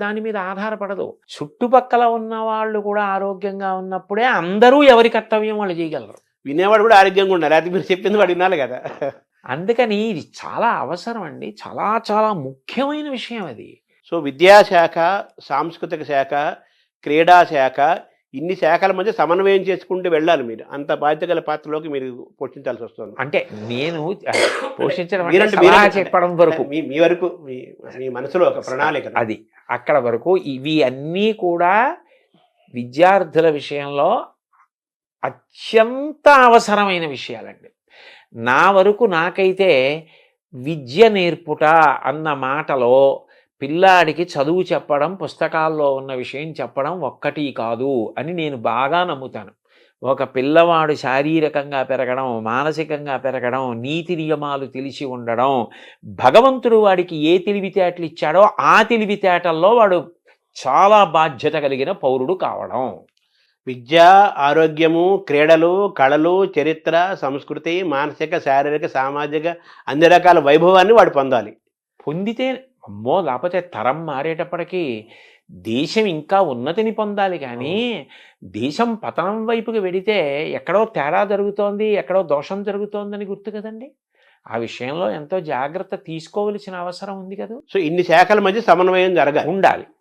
దాని మీద ఆధారపడదు. చుట్టుపక్కల ఉన్న వాళ్ళు కూడా ఆరోగ్యంగా ఉన్నప్పుడే అందరూ ఎవరి కర్తవ్యం వాళ్ళు చేయగలరు. వినేవాడు కూడా ఆరోగ్యంగా ఉండాలి, అది మీరు చెప్పింది వాడు వినాలి కదా. అందుకని ఇది చాలా అవసరం అండి, చాలా చాలా ముఖ్యమైన విషయం అది. సో విద్యాశాఖ, సాంస్కృతిక శాఖ, క్రీడా శాఖ, ఇన్ని శాఖల మధ్య సమన్వయం చేసుకుంటూ వెళ్ళాలి మీరు. అంత బాధ్యత గల పాత్రలోకి మీరు పోషించాల్సి వస్తుంది. అంటే నేను పోషించడం మీరంటే అంటే సలహా చెప్పడం వరకు, మీ వరకు మీ మనసులో ఒక ప్రణాళిక అది అక్కడ వరకు. ఇవి అన్నీ కూడా విద్యార్థుల విషయంలో అత్యంత అవసరమైన విషయాలండి. నా వరకు నాకైతే విద్య నేర్పుట అన్న మాటలో పిల్లాడికి చదువు చెప్పడం, పుస్తకాల్లో ఉన్న విషయం చెప్పడం ఒక్కటి కాదు అని నేను బాగా నమ్ముతాను. ఒక పిల్లవాడు శారీరకంగా పెరగడం, మానసికంగా పెరగడం, నీతి నియమాలు తెలిసి ఉండడం, భగవంతుడు వాడికి ఏ తెలివితేటలు ఇచ్చాడో ఆ తెలివితేటల్లో వాడు చాలా బాధ్యత కలిగిన పౌరుడు కావడం. విద్య, ఆరోగ్యము, క్రీడలు, కళలు, చరిత్ర, సంస్కృతి, మానసిక, శారీరక, సామాజిక అన్ని రకాల వైభవాన్ని వాడు పొందాలి. పొందితే అమ్మో, లేకపోతే తరం మారేటప్పటికీ దేశం ఇంకా ఉన్నతిని పొందాలి. కానీ దేశం పతనం వైపుకి వెడితే ఎక్కడో తేడా జరుగుతోంది, ఎక్కడో దోషం జరుగుతోందని గుర్తు కదండి. ఆ విషయంలో ఎంతో జాగ్రత్త తీసుకోవలసిన అవసరం ఉంది కదా. సో ఇన్ని శాఖల మధ్య సమన్వయం జరగాలి,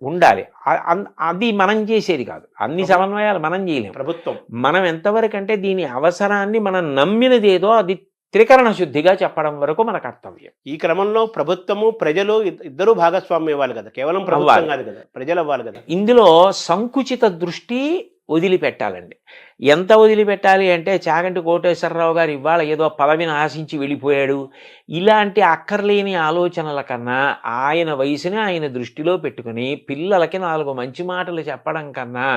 ఉండాలి. అది మనం చేసేది కాదు. అన్ని సమన్వయాలు మనం చేయలేము. ప్రభుత్వం మనం ఎంతవరకు అంటే దీని అవసరాన్ని మనం నమ్మినదేదో అది త్రికరణ శుద్ధిగా చెప్పడం వరకు మన కర్తవ్యం. ఈ క్రమంలో ప్రభుత్వము, ప్రజలు ఇద్దరూ భాగస్వామ్యం ఇవ్వాలి కదా. కేవలం ప్రభుత్వం కాదు కదా, ప్రజలు అవ్వాలి కదా. ఇందులో సంకుచిత దృష్టి వదిలిపెట్టాలండి. ఎంత వదిలిపెట్టాలి అంటే, చాగంటి కోటేశ్వరరావు గారు ఇవాళ ఏదో పదవిని ఆశించి వెళ్ళిపోయాడు, ఇలాంటి అక్కర్లేని ఆలోచనల కన్నా ఆయన వయసుని ఆయన దృష్టిలో పెట్టుకుని పిల్లలకి 4 మంచి మాటలు చెప్పడం కన్నా,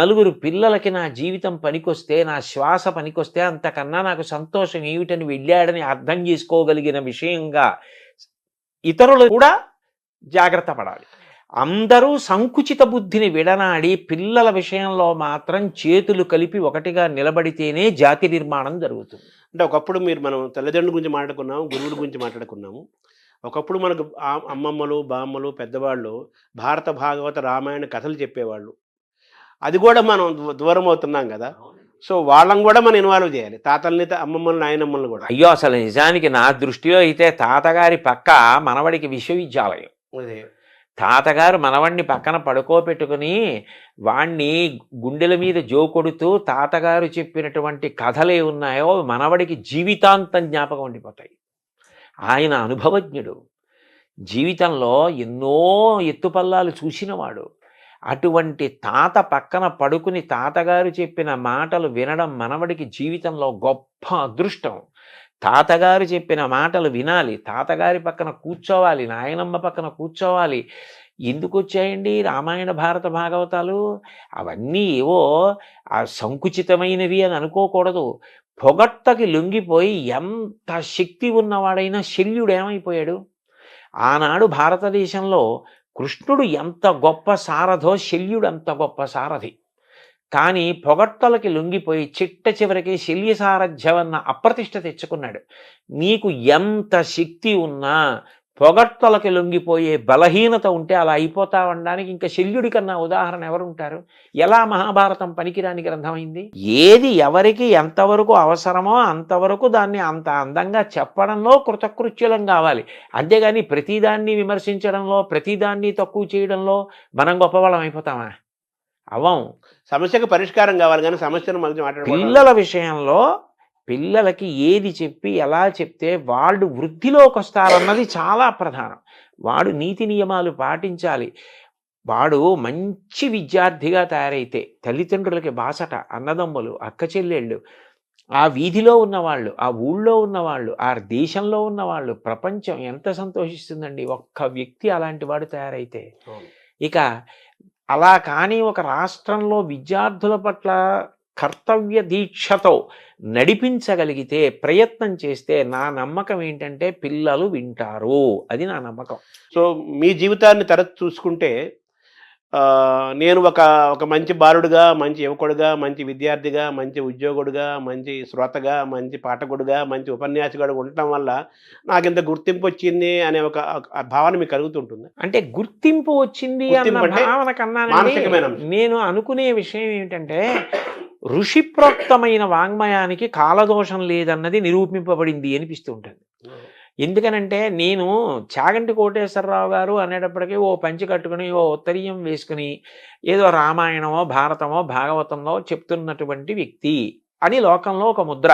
4 పిల్లలకి నా జీవితం పనికొస్తే, నా శ్వాస పనికొస్తే అంతకన్నా నాకు సంతోషం ఏమిటని వెళ్ళాడని అర్థం చేసుకోగలిగిన విషయంగా ఇతరులు కూడా జాగ్రత్త పడాలి. అందరూ సంకుచిత బుద్ధిని విడనాడి పిల్లల విషయంలో మాత్రం చేతులు కలిపి ఒకటిగా నిలబడితేనే జాతి నిర్మాణం జరుగుతుంది. అంటే ఒకప్పుడు మనం తల్లిదండ్రుల గురించి మాట్లాడుకున్నాము, గురువుల గురించి మాట్లాడుకున్నాము. ఒకప్పుడు మనకు అమ్మమ్మలు, బామ్మలు, పెద్దవాళ్ళు భారత, భాగవత, రామాయణ కథలు చెప్పేవాళ్ళు. అది కూడా మనం దూరం అవుతున్నాం కదా. సో వాళ్ళని కూడా మనం ఇన్వాల్వ్ చేయాలి, తాతల్ని, అమ్మమ్మలు, నాయనమ్మల్ని కూడా. అయ్యో, అసలు నిజానికి నా దృష్టిలో అయితే తాతగారి పక్క మనవడికి విశ్వవిద్యాలయం. అదే, తాతగారు మనవణ్ణి పక్కన పడుకోబెట్టుకుని వాణ్ణి గుండెల మీద జోకొడుతూ తాతగారు చెప్పినటువంటి కథలే ఉన్నాయో మనవడికి జీవితాంతం జ్ఞాపకం ఉండిపోతాయి. ఆయన అనుభవజ్ఞుడు, జీవితంలో ఎన్నో ఎత్తుపల్లాలు చూసినవాడు. అటువంటి తాత పక్కన పడుకుని తాతగారు చెప్పిన మాటలు వినడం మనవడికి జీవితంలో గొప్ప అదృష్టం. తాతగారు చెప్పిన మాటలు వినాలి, తాతగారి పక్కన కూర్చోవాలి, నాయనమ్మ పక్కన కూర్చోవాలి. ఎందుకు వచ్చాయండి రామాయణ, భారత, భాగవతాలు? అవన్నీ ఏవో సంకుచితమైనవి అని అనుకోకూడదు. పొగట్టకి లొంగిపోయి ఎంత శక్తి ఉన్నవాడైనా శల్యుడు ఏమైపోయాడు? ఆనాడు భారతదేశంలో కృష్ణుడు ఎంత గొప్ప సారథో శల్యుడు అంత గొప్ప సారథి. కానీ పొగట్టలకి లొంగిపోయి చిట్ట చివరికి శల్య సారథ్యమన్న అప్రతిష్ట తెచ్చుకున్నాడు. నీకు ఎంత శక్తి ఉన్నా పొగడ్తలకి లొంగిపోయే బలహీనత ఉంటే అలా అయిపోతావనడానికి ఇంకా శల్యుడి కన్నా ఉదాహరణ ఎవరుంటారు? ఎలా మహాభారతం పనికిరాని గ్రంథమైంది? ఏది ఎవరికి ఎంతవరకు అవసరమో అంతవరకు దాన్ని అంత అందంగా చెప్పడంలో కృతకృత్యులం కావాలి. అంతేగాని ప్రతిదాన్ని విమర్శించడంలో, ప్రతిదాన్ని తక్కువ చేయడంలో మనం గొప్పవాళ్ళం అయిపోతామా? అవ్వం. సమస్యకు పరిష్కారం కావాలి కానీ సమస్యను మళ్ళీ మాట్లాడుకోవడం పిల్లల విషయంలో పిల్లలకి ఏది చెప్పి ఎలా చెప్తే వాళ్ళు వృద్ధిలోకి వస్తారన్నది చాలా ప్రధానం. వాడు నీతి నియమాలు పాటించాలి. వాడు మంచి విద్యార్థిగా తయారైతే తల్లిదండ్రులకి బాసట, అన్నదమ్ములు, అక్క చెల్లెళ్ళు, ఆ వీధిలో ఉన్నవాళ్ళు, ఆ ఊళ్ళో ఉన్నవాళ్ళు, ఆ దేశంలో ఉన్నవాళ్ళు, ప్రపంచం ఎంత సంతోషిస్తుందండి ఒక్క వ్యక్తి అలాంటి వాడు తయారైతే. ఇక అలా కానీ ఒక రాష్ట్రంలో విద్యార్థుల పట్ల కర్తవ్య దీక్షతో నడిపించగలిగితే, ప్రయత్నం చేస్తే నా నమ్మకం ఏంటంటే పిల్లలు వింటారు. అది నా నమ్మకం. సో మీ జీవితాన్ని తరచు చూసుకుంటే నేను ఒక మంచి బాలుడుగా, మంచి యువకుడుగా, మంచి విద్యార్థిగా, మంచి ఉద్యోగుడుగా, మంచి శ్రోతగా, మంచి పాఠకుడుగా, మంచి ఉపన్యాసకుడుగా ఉండటం వల్ల నాకు ఇంత గుర్తింపు వచ్చింది అనే ఒక భావన మీకు కలుగుతుంటుంది. అంటే గుర్తింపు వచ్చింది అన్న భావన కన్నా నేను అనుకునే విషయం ఏమిటంటే, ఋషిప్రోక్తమైన వాంగ్మయానికి కాలదోషం లేదన్నది నిరూపింపబడింది అనిపిస్తూ ఉంటుంది. ఎందుకనంటే నేను చాగంటి కోటేశ్వరరావు గారు అనేటప్పటికీ ఓ పంచి కట్టుకుని, ఓ ఉత్తరీయం వేసుకుని ఏదో రామాయణమో భారతమో భాగవతంలో చెప్తున్నటువంటి వ్యక్తి అని లోకంలో ఒక ముద్ర.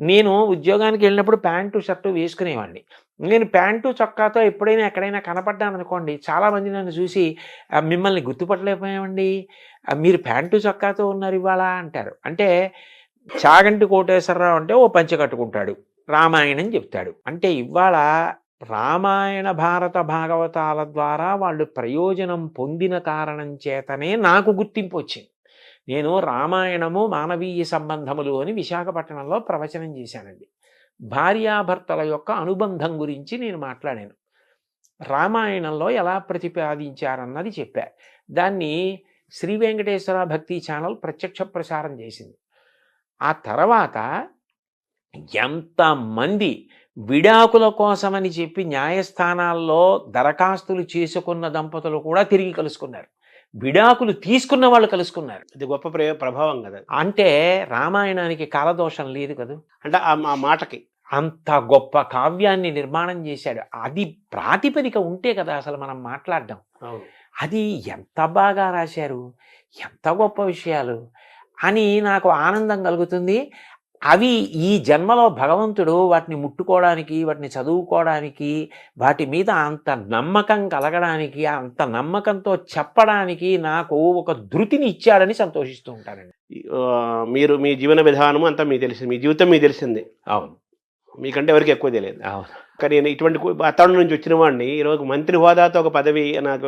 నేను ఉద్యోగానికి వెళ్ళినప్పుడు ప్యాంటు షర్టు వేసుకునేవాడిని. నేను ప్యాంటు చొక్కాతో ఎప్పుడైనా ఎక్కడైనా కనపడ్డాను అనుకోండి, చాలామంది నన్ను చూసి మిమ్మల్ని గుర్తుపట్టలేకపోయామండి, మీరు ప్యాంటు చొక్కాతో ఉన్నారు ఇవాళ అంటారు. అంటే చాగంటి కోటేశ్వరరావు అంటే ఓ పంచె కట్టుకుంటాడు, రామాయణం చెప్తాడు. అంటే ఇవాళ రామాయణ భారత భాగవతాల ద్వారా వాళ్ళు ప్రయోజనం పొందిన కారణం చేతనే నాకు గుర్తింపు వచ్చింది. నేను రామాయణము మానవీయ సంబంధములు అని విశాఖపట్నంలో ప్రవచనం చేశానండి. భార్యాభర్తల యొక్క అనుబంధం గురించి నేను మాట్లాడాను. రామాయణంలో ఎలా ప్రతిపాదించారన్నది చెప్పా. దాన్ని శ్రీ వెంకటేశ్వర భక్తి ఛానల్ ప్రత్యక్ష ప్రసారం చేసింది. ఆ తర్వాత ఎంతమంది విడాకుల కోసమని చెప్పి న్యాయస్థానాల్లో దరఖాస్తులు చేసుకున్న దంపతులు కూడా తిరిగి కలుసుకున్నారు. విడాకులు తీసుకున్న వాళ్ళు కలుసుకున్నారు. అది గొప్ప ప్రభావం కదా. అంటే రామాయణానికి కాలదోషం లేదు కదా. అంటే ఆ మాటకి అంత గొప్ప కావ్యాన్ని నిర్మాణం చేశాడు. అది ప్రాతిపదిక ఉంటే కదా అసలు మనం మాట్లాడడం. అది ఎంత బాగా రాశారు, ఎంత గొప్ప విషయాలు అని నాకు ఆనందం కలుగుతుంది. అవి ఈ జన్మలో భగవంతుడు వాటిని ముట్టుకోవడానికి, వాటిని చదువుకోవడానికి, వాటి మీద అంత నమ్మకం కలగడానికి, అంత నమ్మకంతో చెప్పడానికి నాకు ఒక ధృతిని ఇచ్చాడని సంతోషిస్తూ ఉంటానండి. మీరు మీ జీవన విధానం అంతా మీకు తెలిసింది, మీ జీవితం మీకు తెలిసింది. అవును, మీకంటే ఎవరికి ఎక్కువ తెలియదు. అవును. కానీ నేను ఇటువంటి వాతావరణం నుంచి వచ్చిన వాడిని ఈరోజు మంత్రి హోదాతో ఒక పదవి నాకు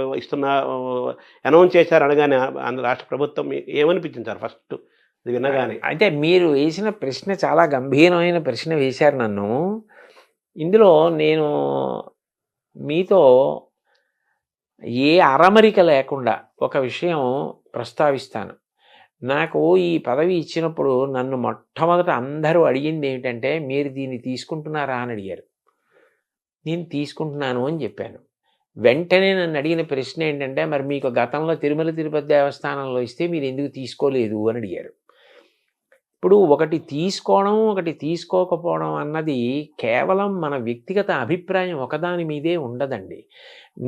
అనౌన్స్ చేశారు అనగానే రాష్ట్ర ప్రభుత్వం ఏమనిపించింది సార్ ఫస్ట్ వినగానే? అంటే మీరు వేసిన ప్రశ్న చాలా గంభీరమైన ప్రశ్న వేశారు నన్ను. ఇందులో నేను మీతో ఏ అరమరిక లేకుండా ఒక విషయం ప్రస్తావిస్తాను. నాకు ఈ పదవి ఇచ్చినప్పుడు నన్ను మొట్టమొదట అందరూ అడిగింది ఏమిటంటే, మీరు దీన్ని తీసుకుంటున్నారా అని అడిగారు. నేను తీసుకుంటున్నాను అని చెప్పాను. వెంటనే నన్ను అడిగిన ప్రశ్న ఏంటంటే, మరి మీకు గతంలో తిరుమల తిరుపతి దేవస్థానంలో ఇస్తే మీరు ఎందుకు తీసుకోలేదు అని అడిగారు. ఇప్పుడు ఒకటి తీసుకోవడం, ఒకటి తీసుకోకపోవడం అన్నది కేవలం మన వ్యక్తిగత అభిప్రాయం ఒకదాని మీదే ఉండదండి.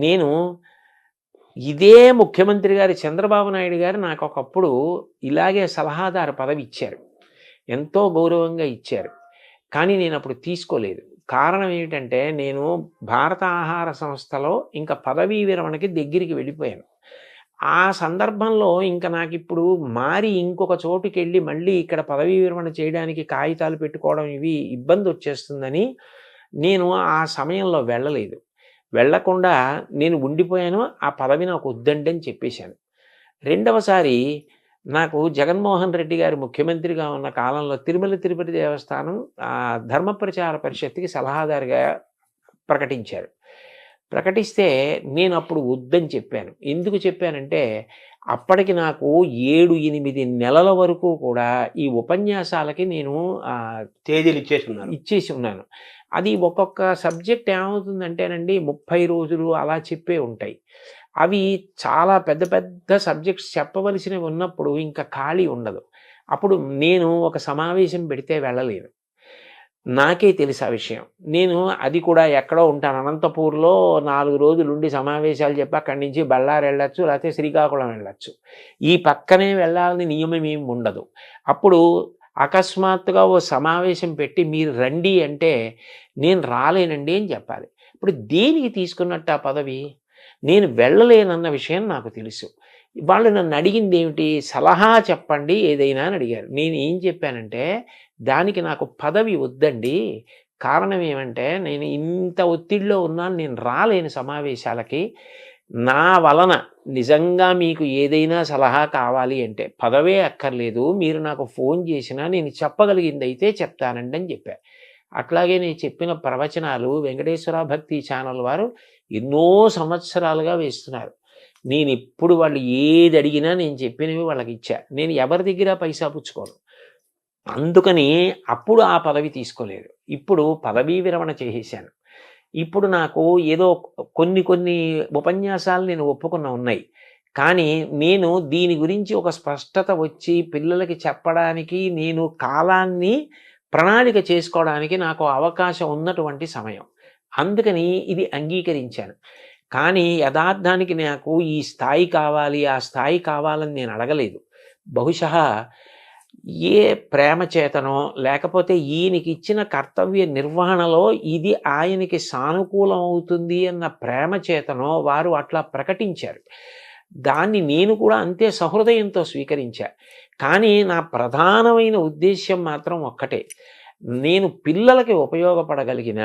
నేను ఇదే ముఖ్యమంత్రి గారు చంద్రబాబు నాయుడు గారు నాకు ఒకప్పుడు ఇలాగే సలహాదారు పదవి ఇచ్చారు, ఎంతో గౌరవంగా ఇచ్చారు. కానీ నేను అప్పుడు తీసుకోలేదు. కారణం ఏమిటంటే, నేను భారత ఆహార సంస్థలో ఇంకా పదవీ విరమణకి దగ్గరికి వెళ్ళిపోయాను. ఆ సందర్భంలో ఇంకా నాకు ఇప్పుడు మారి ఇంకొక చోటుకి వెళ్ళి మళ్ళీ ఇక్కడ పదవీ విరమణ చేయడానికి కాగితాలు పెట్టుకోవడం ఇవి ఇబ్బంది వచ్చేస్తుందని నేను ఆ సమయంలో వెళ్ళలేదు. వెళ్లకుండా నేను ఉండిపోయాను. ఆ పదవి నాకు వద్దండి అని చెప్పేశాను. రెండవసారి నాకు జగన్మోహన్ రెడ్డి గారు ముఖ్యమంత్రిగా ఉన్న కాలంలో తిరుమల తిరుపతి దేవస్థానం ధర్మ ప్రచార పరిషత్తుకి సలహాదారుగా ప్రకటించారు. ప్రకటిస్తే నేను అప్పుడు వద్దని చెప్పాను. ఎందుకు చెప్పానంటే, అప్పటికి నాకు 7-8 నెలల వరకు కూడా ఈ ఉపన్యాసాలకి నేను తేదీలు ఇచ్చేసి ఉన్నాను. అది ఒక్కొక్క సబ్జెక్ట్ ఏమవుతుందంటేనండి 30 రోజులు అలా చెప్పే ఉంటాయి. అవి చాలా పెద్ద పెద్ద సబ్జెక్ట్స్ చెప్పవలసినవి ఉన్నప్పుడు ఇంకా ఖాళీ ఉండదు. అప్పుడు నేను ఒక సమావేశం పెడితే వెళ్ళలేను. నాకే తెలుసు ఆ విషయం. నేను అది కూడా ఎక్కడో ఉంటాను. అనంతపూర్‌లో 4 రోజులుండి సమావేశాలు చెప్పి అక్కడి నుంచి బళ్ళారి వెళ్ళొచ్చు, లేకపోతే శ్రీకాకుళం వెళ్ళొచ్చు. ఈ పక్కనే వెళ్ళాలని నియమం ఏమి ఉండదు. అప్పుడు అకస్మాత్తుగా ఓ సమావేశం పెట్టి మీరు రండి అంటే నేను రాలేనండి అని చెప్పాలి. ఇప్పుడు దేనికి తీసుకున్నట్టు ఆ పదవి? నేను వెళ్ళలేనన్న విషయం నాకు తెలుసు. వాళ్ళు నన్ను అడిగిందేమిటి? సలహా చెప్పండి ఏదైనా అని అడిగారు. నేను ఏం చెప్పానంటే, దానికి నాకు పదవి వద్దండి. కారణం ఏమంటే, నేను ఇంత ఒత్తిడిలో ఉన్నాను. నేను రాలేను సమావేశాలకి. నా వలన నిజంగా మీకు ఏదైనా సలహా కావాలి అంటే, పదవే అక్కర్లేదు. మీరు నాకు ఫోన్ చేసినా నేను చెప్పగలిగిందైతే చెప్తానండి అని చెప్పా. అట్లాగే నేను చెప్పిన ప్రవచనాలు వెంకటేశ్వర భక్తి ఛానల్ వారు ఎన్నో సంవత్సరాలుగా వేస్తున్నారు. నేనెప్పుడు వాళ్ళు ఏది అడిగినా నేను చెప్పినవి వాళ్ళకిచ్చా. నేను ఎవరి దగ్గర పైసా పుచ్చుకోను. అందుకని అప్పుడు ఆ పదవి తీసుకోలేదు. ఇప్పుడు పదవీ విరమణ చేసేశాను. ఇప్పుడు నాకు ఏదో కొన్ని కొన్ని ఉపన్యాసాలు నేను ఒప్పుకున్న ఉన్నాయి. కానీ నేను దీని గురించి ఒక స్పష్టత వచ్చి పిల్లలకి చెప్పడానికి నేను కాలాన్ని ప్రణాళిక చేసుకోవడానికి నాకు అవకాశం ఉన్నటువంటి సమయం. అందుకని ఇది అంగీకరించాను. కానీ యథార్థానికి నాకు ఈ స్థాయి కావాలి, ఆ స్థాయి కావాలని నేను అడగలేదు. బహుశः ఏ ప్రేమ చేతనో లేకపోతే ఈయనకిచ్చిన కర్తవ్య నిర్వహణలో ఇది ఆయనకి సానుకూలం అవుతుంది అన్న ప్రేమ చేతనో వారు అట్లా ప్రకటించారు. దాన్ని నేను కూడా అంతే సహృదయంతో స్వీకరించా. కానీ నా ప్రధానమైన ఉద్దేశ్యం మాత్రం ఒక్కటే. నేను పిల్లలకి ఉపయోగపడగలిగిన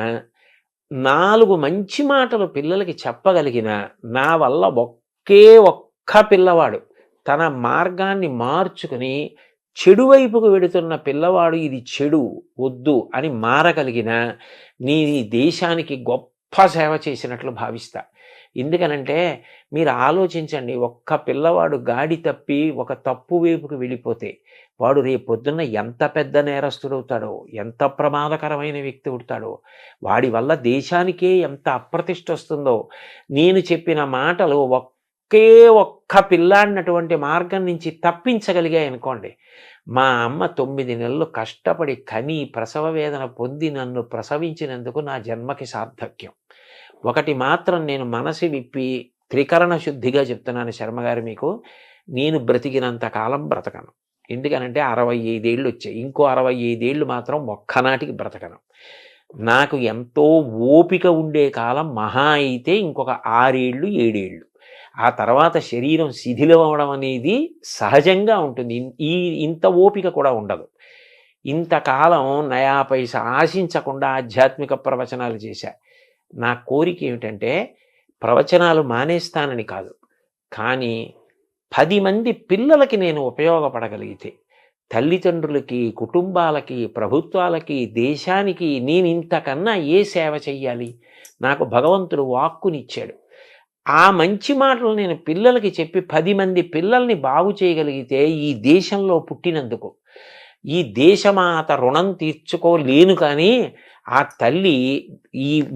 4 మంచి మాటలు పిల్లలకి చెప్పగలిగిన నా వల్ల ఒక్క పిల్లవాడు తన మార్గాన్ని మార్చుకుని చెడు వైపుకు వెడుతున్న పిల్లవాడు ఇది చెడు వద్దు అని మారగలిగిన నీ దేశానికి గొప్ప సేవ చేసినట్లు భావిస్తా. ఎందుకనంటే మీరు ఆలోచించండి, ఒక్క పిల్లవాడు గాడి తప్పి ఒక తప్పు వైపుకు వెళ్ళిపోతే వాడు రేపొద్దున్న ఎంత పెద్ద నేరస్తుడవుతాడో, ఎంత ప్రమాదకరమైన వ్యక్తి అవుతాడో, వాడి వల్ల దేశానికే ఎంత అప్రతిష్ట వస్తుందో. నేను చెప్పిన మాటలు ఒక్క పిల్లాడినటువంటి మార్గం నుంచి తప్పించగలిగాయి అనుకోండి. మా అమ్మ 9 నెలలు కష్టపడి కని ప్రసవ వేదన పొంది నన్ను ప్రసవించినందుకు నా జన్మకి సార్థక్యం. ఒకటి మాత్రం నేను మనసు విప్పి త్రికరణ శుద్ధిగా చెప్తున్నాను శర్మగారు మీకు, నేను బ్రతికినంత కాలం బ్రతకను. ఎందుకనంటే 65 ఏళ్ళు వచ్చాయి. ఇంకో 65 ఏళ్ళు మాత్రం ఒక్కనాటికి బ్రతకను. నాకు ఎంతో ఓపిక ఉండే కాలం మహా అయితే ఇంకొక 6 ఏళ్ళు 7 ఏళ్ళు. ఆ తర్వాత శరీరం శిథిలం అవడం అనేది సహజంగా ఉంటుంది. ఇంత ఓపిక కూడా ఉండదు. ఇంతకాలం నయా పైసా ఆశించకుండా ఆధ్యాత్మిక ప్రవచనాలు చేశా. నా కోరిక ఏమిటంటే ప్రవచనాలు మానేస్తానని కాదు, కానీ 10 మంది పిల్లలకి నేను ఉపయోగపడగలిగితే, తల్లిదండ్రులకి, కుటుంబాలకి, ప్రభుత్వాలకి, దేశానికి నేను ఇంతకన్నా ఏ సేవ చెయ్యాలి? నాకు భగవంతుడు వాక్కునిచ్చాడు. ఆ మంచి మాటలు నేను పిల్లలకి చెప్పి 10 మంది పిల్లల్ని బాగు చేయగలిగితే ఈ దేశంలో పుట్టినందుకు, ఈ దేశమాత రుణం తీర్చుకోలేను. కానీ ఆ తల్లి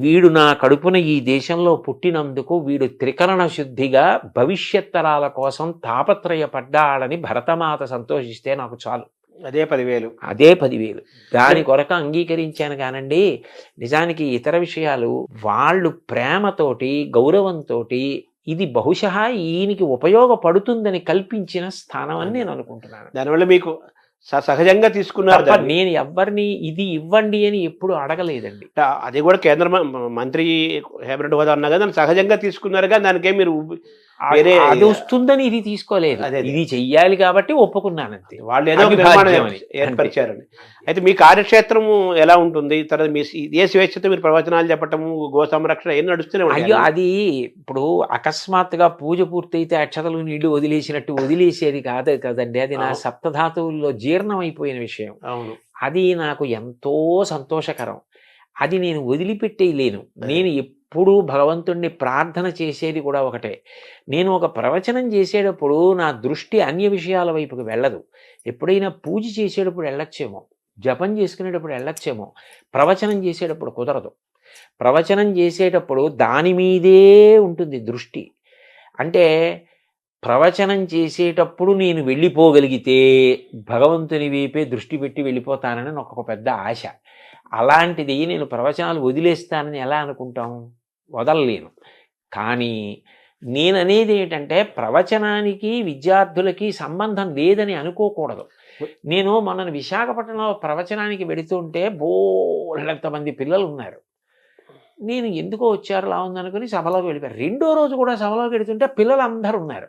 వీడు నా కడుపున ఈ దేశంలో పుట్టినందుకు వీడు త్రికరణ శుద్ధిగా భవిష్యత్ తరాల కోసం తాపత్రయపడ్డాడని భరతమాత సంతోషిస్తే నాకు చాలు. అదే 10,000. అదే 10,000. దాని కొరకు అంగీకరించాను కానండి. నిజానికి ఇతర విషయాలు వాళ్ళు ప్రేమతోటి గౌరవంతోటి ఇది బహుశः ఈయనకి ఉపయోగపడుతుందని కల్పించిన స్థానం అని నేను అనుకుంటున్నాను. దానివల్ల మీకు సహజంగా తీసుకున్నారు. నేను ఎవరిని ఇది ఇవ్వండి అని ఎప్పుడు అడగలేదండి. అది కూడా కేంద్ర మంత్రి కేబినెట్ హోదా అన్నా కదా, సహజంగా తీసుకున్నారుగా. దానికే మీరు వేరే అది వస్తుందని ఇది తీసుకోలేదు. ఇది చెయ్యాలి కాబట్టి ఒప్పుకున్నాను అంతే. వాళ్ళు ఏదో ఏర్పరిచారని. అయితే మీ కార్యక్షేత్రము ఎలా ఉంటుంది? తర్వాత మీ ఏ స్వేచ్ఛతో మీరు ప్రవచనాలు చెప్పటము, గో సంరక్షణ ఏం నడుస్తూనే ఉంటాయి. అయ్యో, అది ఇప్పుడు అకస్మాత్తుగా పూజ పూర్తయితే అక్షతలు నీళ్లు వదిలేసినట్టు వదిలేసేది కాదు కదండి. అది నా సప్తధాతువుల్లో జీర్ణమైపోయిన విషయం. అవును, అది నాకు ఎంతో సంతోషకరం. అది నేను వదిలిపెట్టేయలేను. నేను ఎప్పుడూ భగవంతుణ్ణి ప్రార్థన చేసేది కూడా ఒకటే. నేను ఒక ప్రవచనం చేసేటప్పుడు నా దృష్టి అన్య విషయాల వైపుకి వెళ్ళదు. ఎప్పుడైనా పూజ చేసేటప్పుడు వెళ్ళొచ్చేమో, జపం చేసుకునేటప్పుడు వెళ్ళొచ్చేమో, ప్రవచనం చేసేటప్పుడు కుదరదు. ప్రవచనం చేసేటప్పుడు దాని మీదే ఉంటుంది దృష్టి. అంటే ప్రవచనం చేసేటప్పుడు నేను వెళ్ళిపోగలిగితే భగవంతుని వైపే దృష్టి పెట్టి వెళ్ళిపోతానని నాకు ఒక పెద్ద ఆశ. అలాంటిది నేను ప్రవచనాలు వదిలేస్తానని ఎలా అనుకుంటాం? వదలలేను. కానీ నేననేది ఏంటంటే ప్రవచనానికి విద్యార్థులకి సంబంధం లేదని అనుకోకూడదు. నేను మొన్న విశాఖపట్నంలో ప్రవచనానికి వెళుతుంటే బోలెడంతమంది పిల్లలు ఉన్నారు. నేను ఎందుకో వచ్చారు లా ఉందనుకుని సభలోకి వెళ్ళిపోయారు. రెండో రోజు కూడా సభలోకి వెళుతుంటే పిల్లలు అందరూ ఉన్నారు.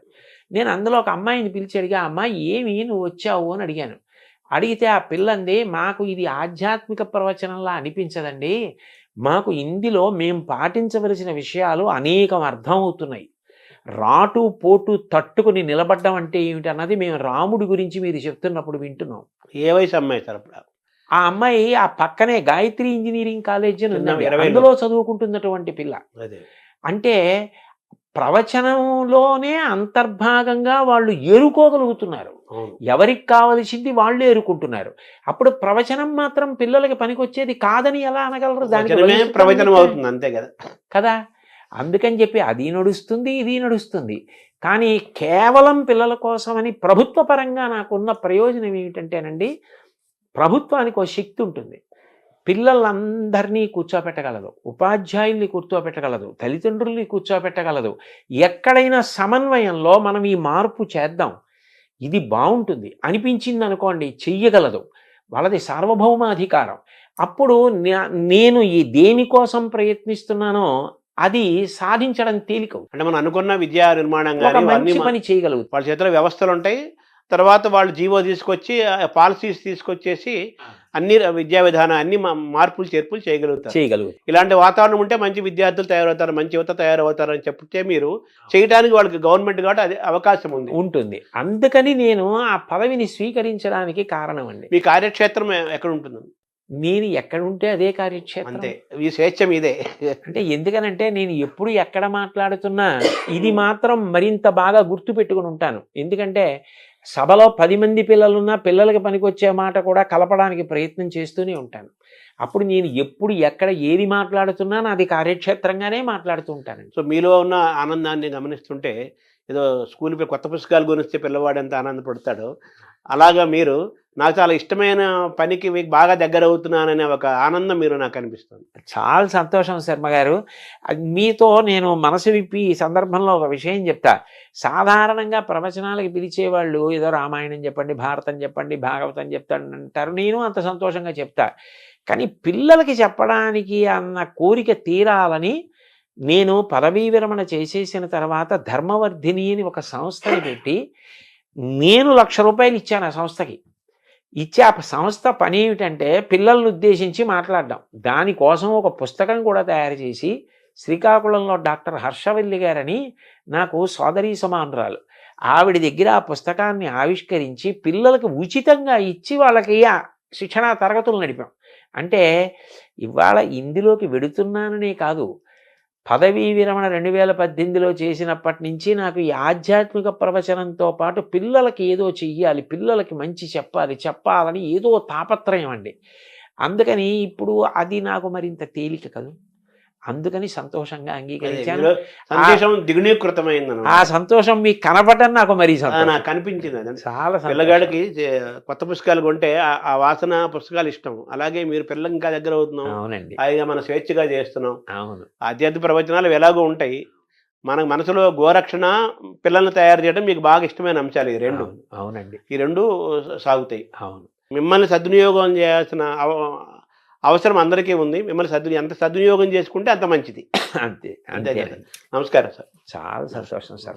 నేను అందులో ఒక అమ్మాయిని పిలిచి అడిగా, అమ్మాయి ఏమి నువ్వు వచ్చావు అని అడిగాను. అడిగితే ఆ పిల్లంది, మాకు ఇది ఆధ్యాత్మిక ప్రవచనంలా అనిపించదండి, మాకు ఇందులో మేము పాటించవలసిన విషయాలు అనేకం అర్థమవుతున్నాయి. రాటు పోటు తట్టుకుని నిలబడ్డం అంటే ఏమిటి అన్నది మేము రాముడి గురించి మీరు చెప్తున్నప్పుడు వింటున్నాం. ఏ వయసు అమ్మాయి సార్ అప్పుడు? ఆ అమ్మాయి ఆ పక్కనే గాయత్రి ఇంజనీరింగ్ కాలేజ్ అని ఉందండి, 20 అందులో చదువుకుంటున్నటువంటి పిల్ల. అదే అంటే ప్రవచనంలోనే అంతర్భాగంగా వాళ్ళు ఎరుకోగలుగుతున్నారు. అవును. ఎవరికి కావలసింది వాళ్ళు ఎరుకుంటున్నారు. అప్పుడు ప్రవచనం మాత్రం పిల్లలకి పనికొచ్చేది కాదని ఎలా అనగలరు? దానికి వచనమే వయసు ప్రవచనం పరిమితి అవుతుంది అంతే కదా. కదా. అందుకని చెప్పి అది నడుస్తుంది, ఇది నడుస్తుంది. కానీ కేవలం పిల్లల కోసమని ప్రభుత్వ పరంగా నాకున్న ప్రయోజనం ఏమిటంటేనండి, ప్రభుత్వానికి ఒక శక్తి ఉంటుంది. పిల్లలందరినీ కూర్చోపెట్టగలదు, ఉపాధ్యాయుల్ని కూర్చోపెట్టగలదు, తల్లిదండ్రుల్ని కూర్చోపెట్టగలదు. ఎక్కడైనా సమన్వయంలో మనం ఈ మార్పు చేద్దాం, ఇది బాగుంటుంది అనిపించింది అనుకోండి, చెయ్యగలదు. వాళ్ళది సార్వభౌమాధికారం. అప్పుడు నేను ఈ దేనికోసం ప్రయత్నిస్తున్నానో అది సాధించడం తేలిక. అంటే మనం అనుకున్న విద్యా నిర్మాణం ఒక కానీ మంచి పని చేయగలుగుతాం. వాళ్ళ చేతిలో వ్యవస్థలు ఉంటాయి. తర్వాత వాళ్ళు జీవో తీసుకొచ్చి పాలసీస్ తీసుకొచ్చేసి అన్ని విద్యా విధానం అన్ని మార్పులు చేర్పులు చేయగలుగుతారు. ఇలాంటి వాతావరణం ఉంటే మంచి విద్యార్థులు తయారవుతారు, మంచి యువత తయారవుతారు అని చెప్తే మీరు చేయడానికి వాళ్ళకి గవర్నమెంట్ కాబట్టి అది అవకాశం ఉంటుంది. అందుకని నేను ఆ పదవిని స్వీకరించడానికి కారణం అండి. మీ కార్యక్షేత్రం ఎక్కడ ఉంటుంది? నేను ఎక్కడ ఉంటే అదే కార్యక్షేత్రం. అంతే, ఈ స్వేచ్ఛ మీదే. అంటే ఎందుకనంటే నేను ఎప్పుడు ఎక్కడ మాట్లాడుతున్నా ఇది మాత్రం మరింత బాగా గుర్తు పెట్టుకుని ఉంటాను. ఎందుకంటే సభలో 10 మంది పిల్లలున్నా పిల్లలకి పనికొచ్చే మాట కూడా కలపడానికి ప్రయత్నం చేస్తూనే ఉంటాను. అప్పుడు నేను ఎప్పుడు ఎక్కడ ఏది మాట్లాడుతున్నా నాది కార్యక్షేత్రంగానే మాట్లాడుతూ ఉంటానండి. సో మీలో ఉన్న ఆనందాన్ని గమనిస్తుంటే ఏదో స్కూల్ కొత్త పుస్తకాలు గురించి పిల్లవాడు ఎంత ఆనందపడతాడో అలాగా మీరు నాకు చాలా ఇష్టమైన పనికి మీకు బాగా దగ్గర అవుతున్నాననే ఒక ఆనందం మీరు నాకు అనిపిస్తుంది. చాలా సంతోషం శర్మ గారు. మీతో నేను మనసు విప్పి ఈ సందర్భంలో ఒక విషయం చెప్తా. సాధారణంగా ప్రవచనాలకి పిలిచేవాళ్ళు ఏదో రామాయణం చెప్పండి, భారతం చెప్పండి, భాగవతం చెప్తానంటారు. నేను అంత సంతోషంగా చెప్తా. కానీ పిల్లలకి చెప్పడానికి అన్న కోరిక తీరాలని నేను పదవీ విరమణ చేసేసిన తర్వాత ధర్మవర్ధిని అని ఒక సంస్థని పెట్టి నేను ₹1,00,000 ఇచ్చాను ఆ సంస్థకి. ఇచ్చే ఆ సంస్థ పని ఏమిటంటే పిల్లలను ఉద్దేశించి మాట్లాడడం. దానికోసం ఒక పుస్తకం కూడా తయారు చేసి శ్రీకాకుళంలో డాక్టర్ హర్షవల్లి గారని నాకు సోదరీ సమానురాలు, ఆవిడ దగ్గర ఆ పుస్తకాన్ని ఆవిష్కరించి పిల్లలకు ఉచితంగా ఇచ్చి వాళ్ళకి శిక్షణా తరగతులు నడిపాం. అంటే ఇవాళ ఇందులోకి వెడుతున్నాననే కాదు, పదవీ విరమణ 2018లో చేసినప్పటి నుంచి నాకు ఈ ఆధ్యాత్మిక ప్రవచనంతో పాటు పిల్లలకి ఏదో చెయ్యాలి, పిల్లలకి మంచి చెప్పాలని ఏదో తాపత్రయం అండి. అందుకని ఇప్పుడు అది నాకు మరింత తేలిక కదూ. అందుకని సంతోషంగా అంగీకరించాను. సంతోషం దిగునీకృతమైంది. ఆ సంతోషం మీకు కనపడడం నాకు మరీ నాకు కనిపించింది. అది చాలా పిల్లగాడికి కొత్త పుస్తకాలు కొంటే ఆ వాసన పుస్తకాలు ఇష్టం. అలాగే మీరు పిల్లలకి ఇంకా దగ్గర అవుతున్నాం. అవునండి, హాయిగా మనం స్వేచ్ఛగా చేస్తున్నాం. అవును. ఆధ్యాత్మిక ప్రవచనాలు ఎలాగో ఉంటాయి. మన మనసులో గోరక్షణ, పిల్లల్ని తయారు చేయడం మీకు బాగా ఇష్టమైన అంశాలు ఈ రెండు. అవునండి, ఈ రెండు సాగుతాయి. అవును. మిమ్మల్ని సద్వినియోగం చేయాల్సిన అవసరం అందరికీ ఉంది. మిమ్మల్ని ఎంత సద్వినియోగం చేసుకుంటే అంత మంచిది. అంతే. నమస్కారం సార్. చాలా సంతోషం సార్.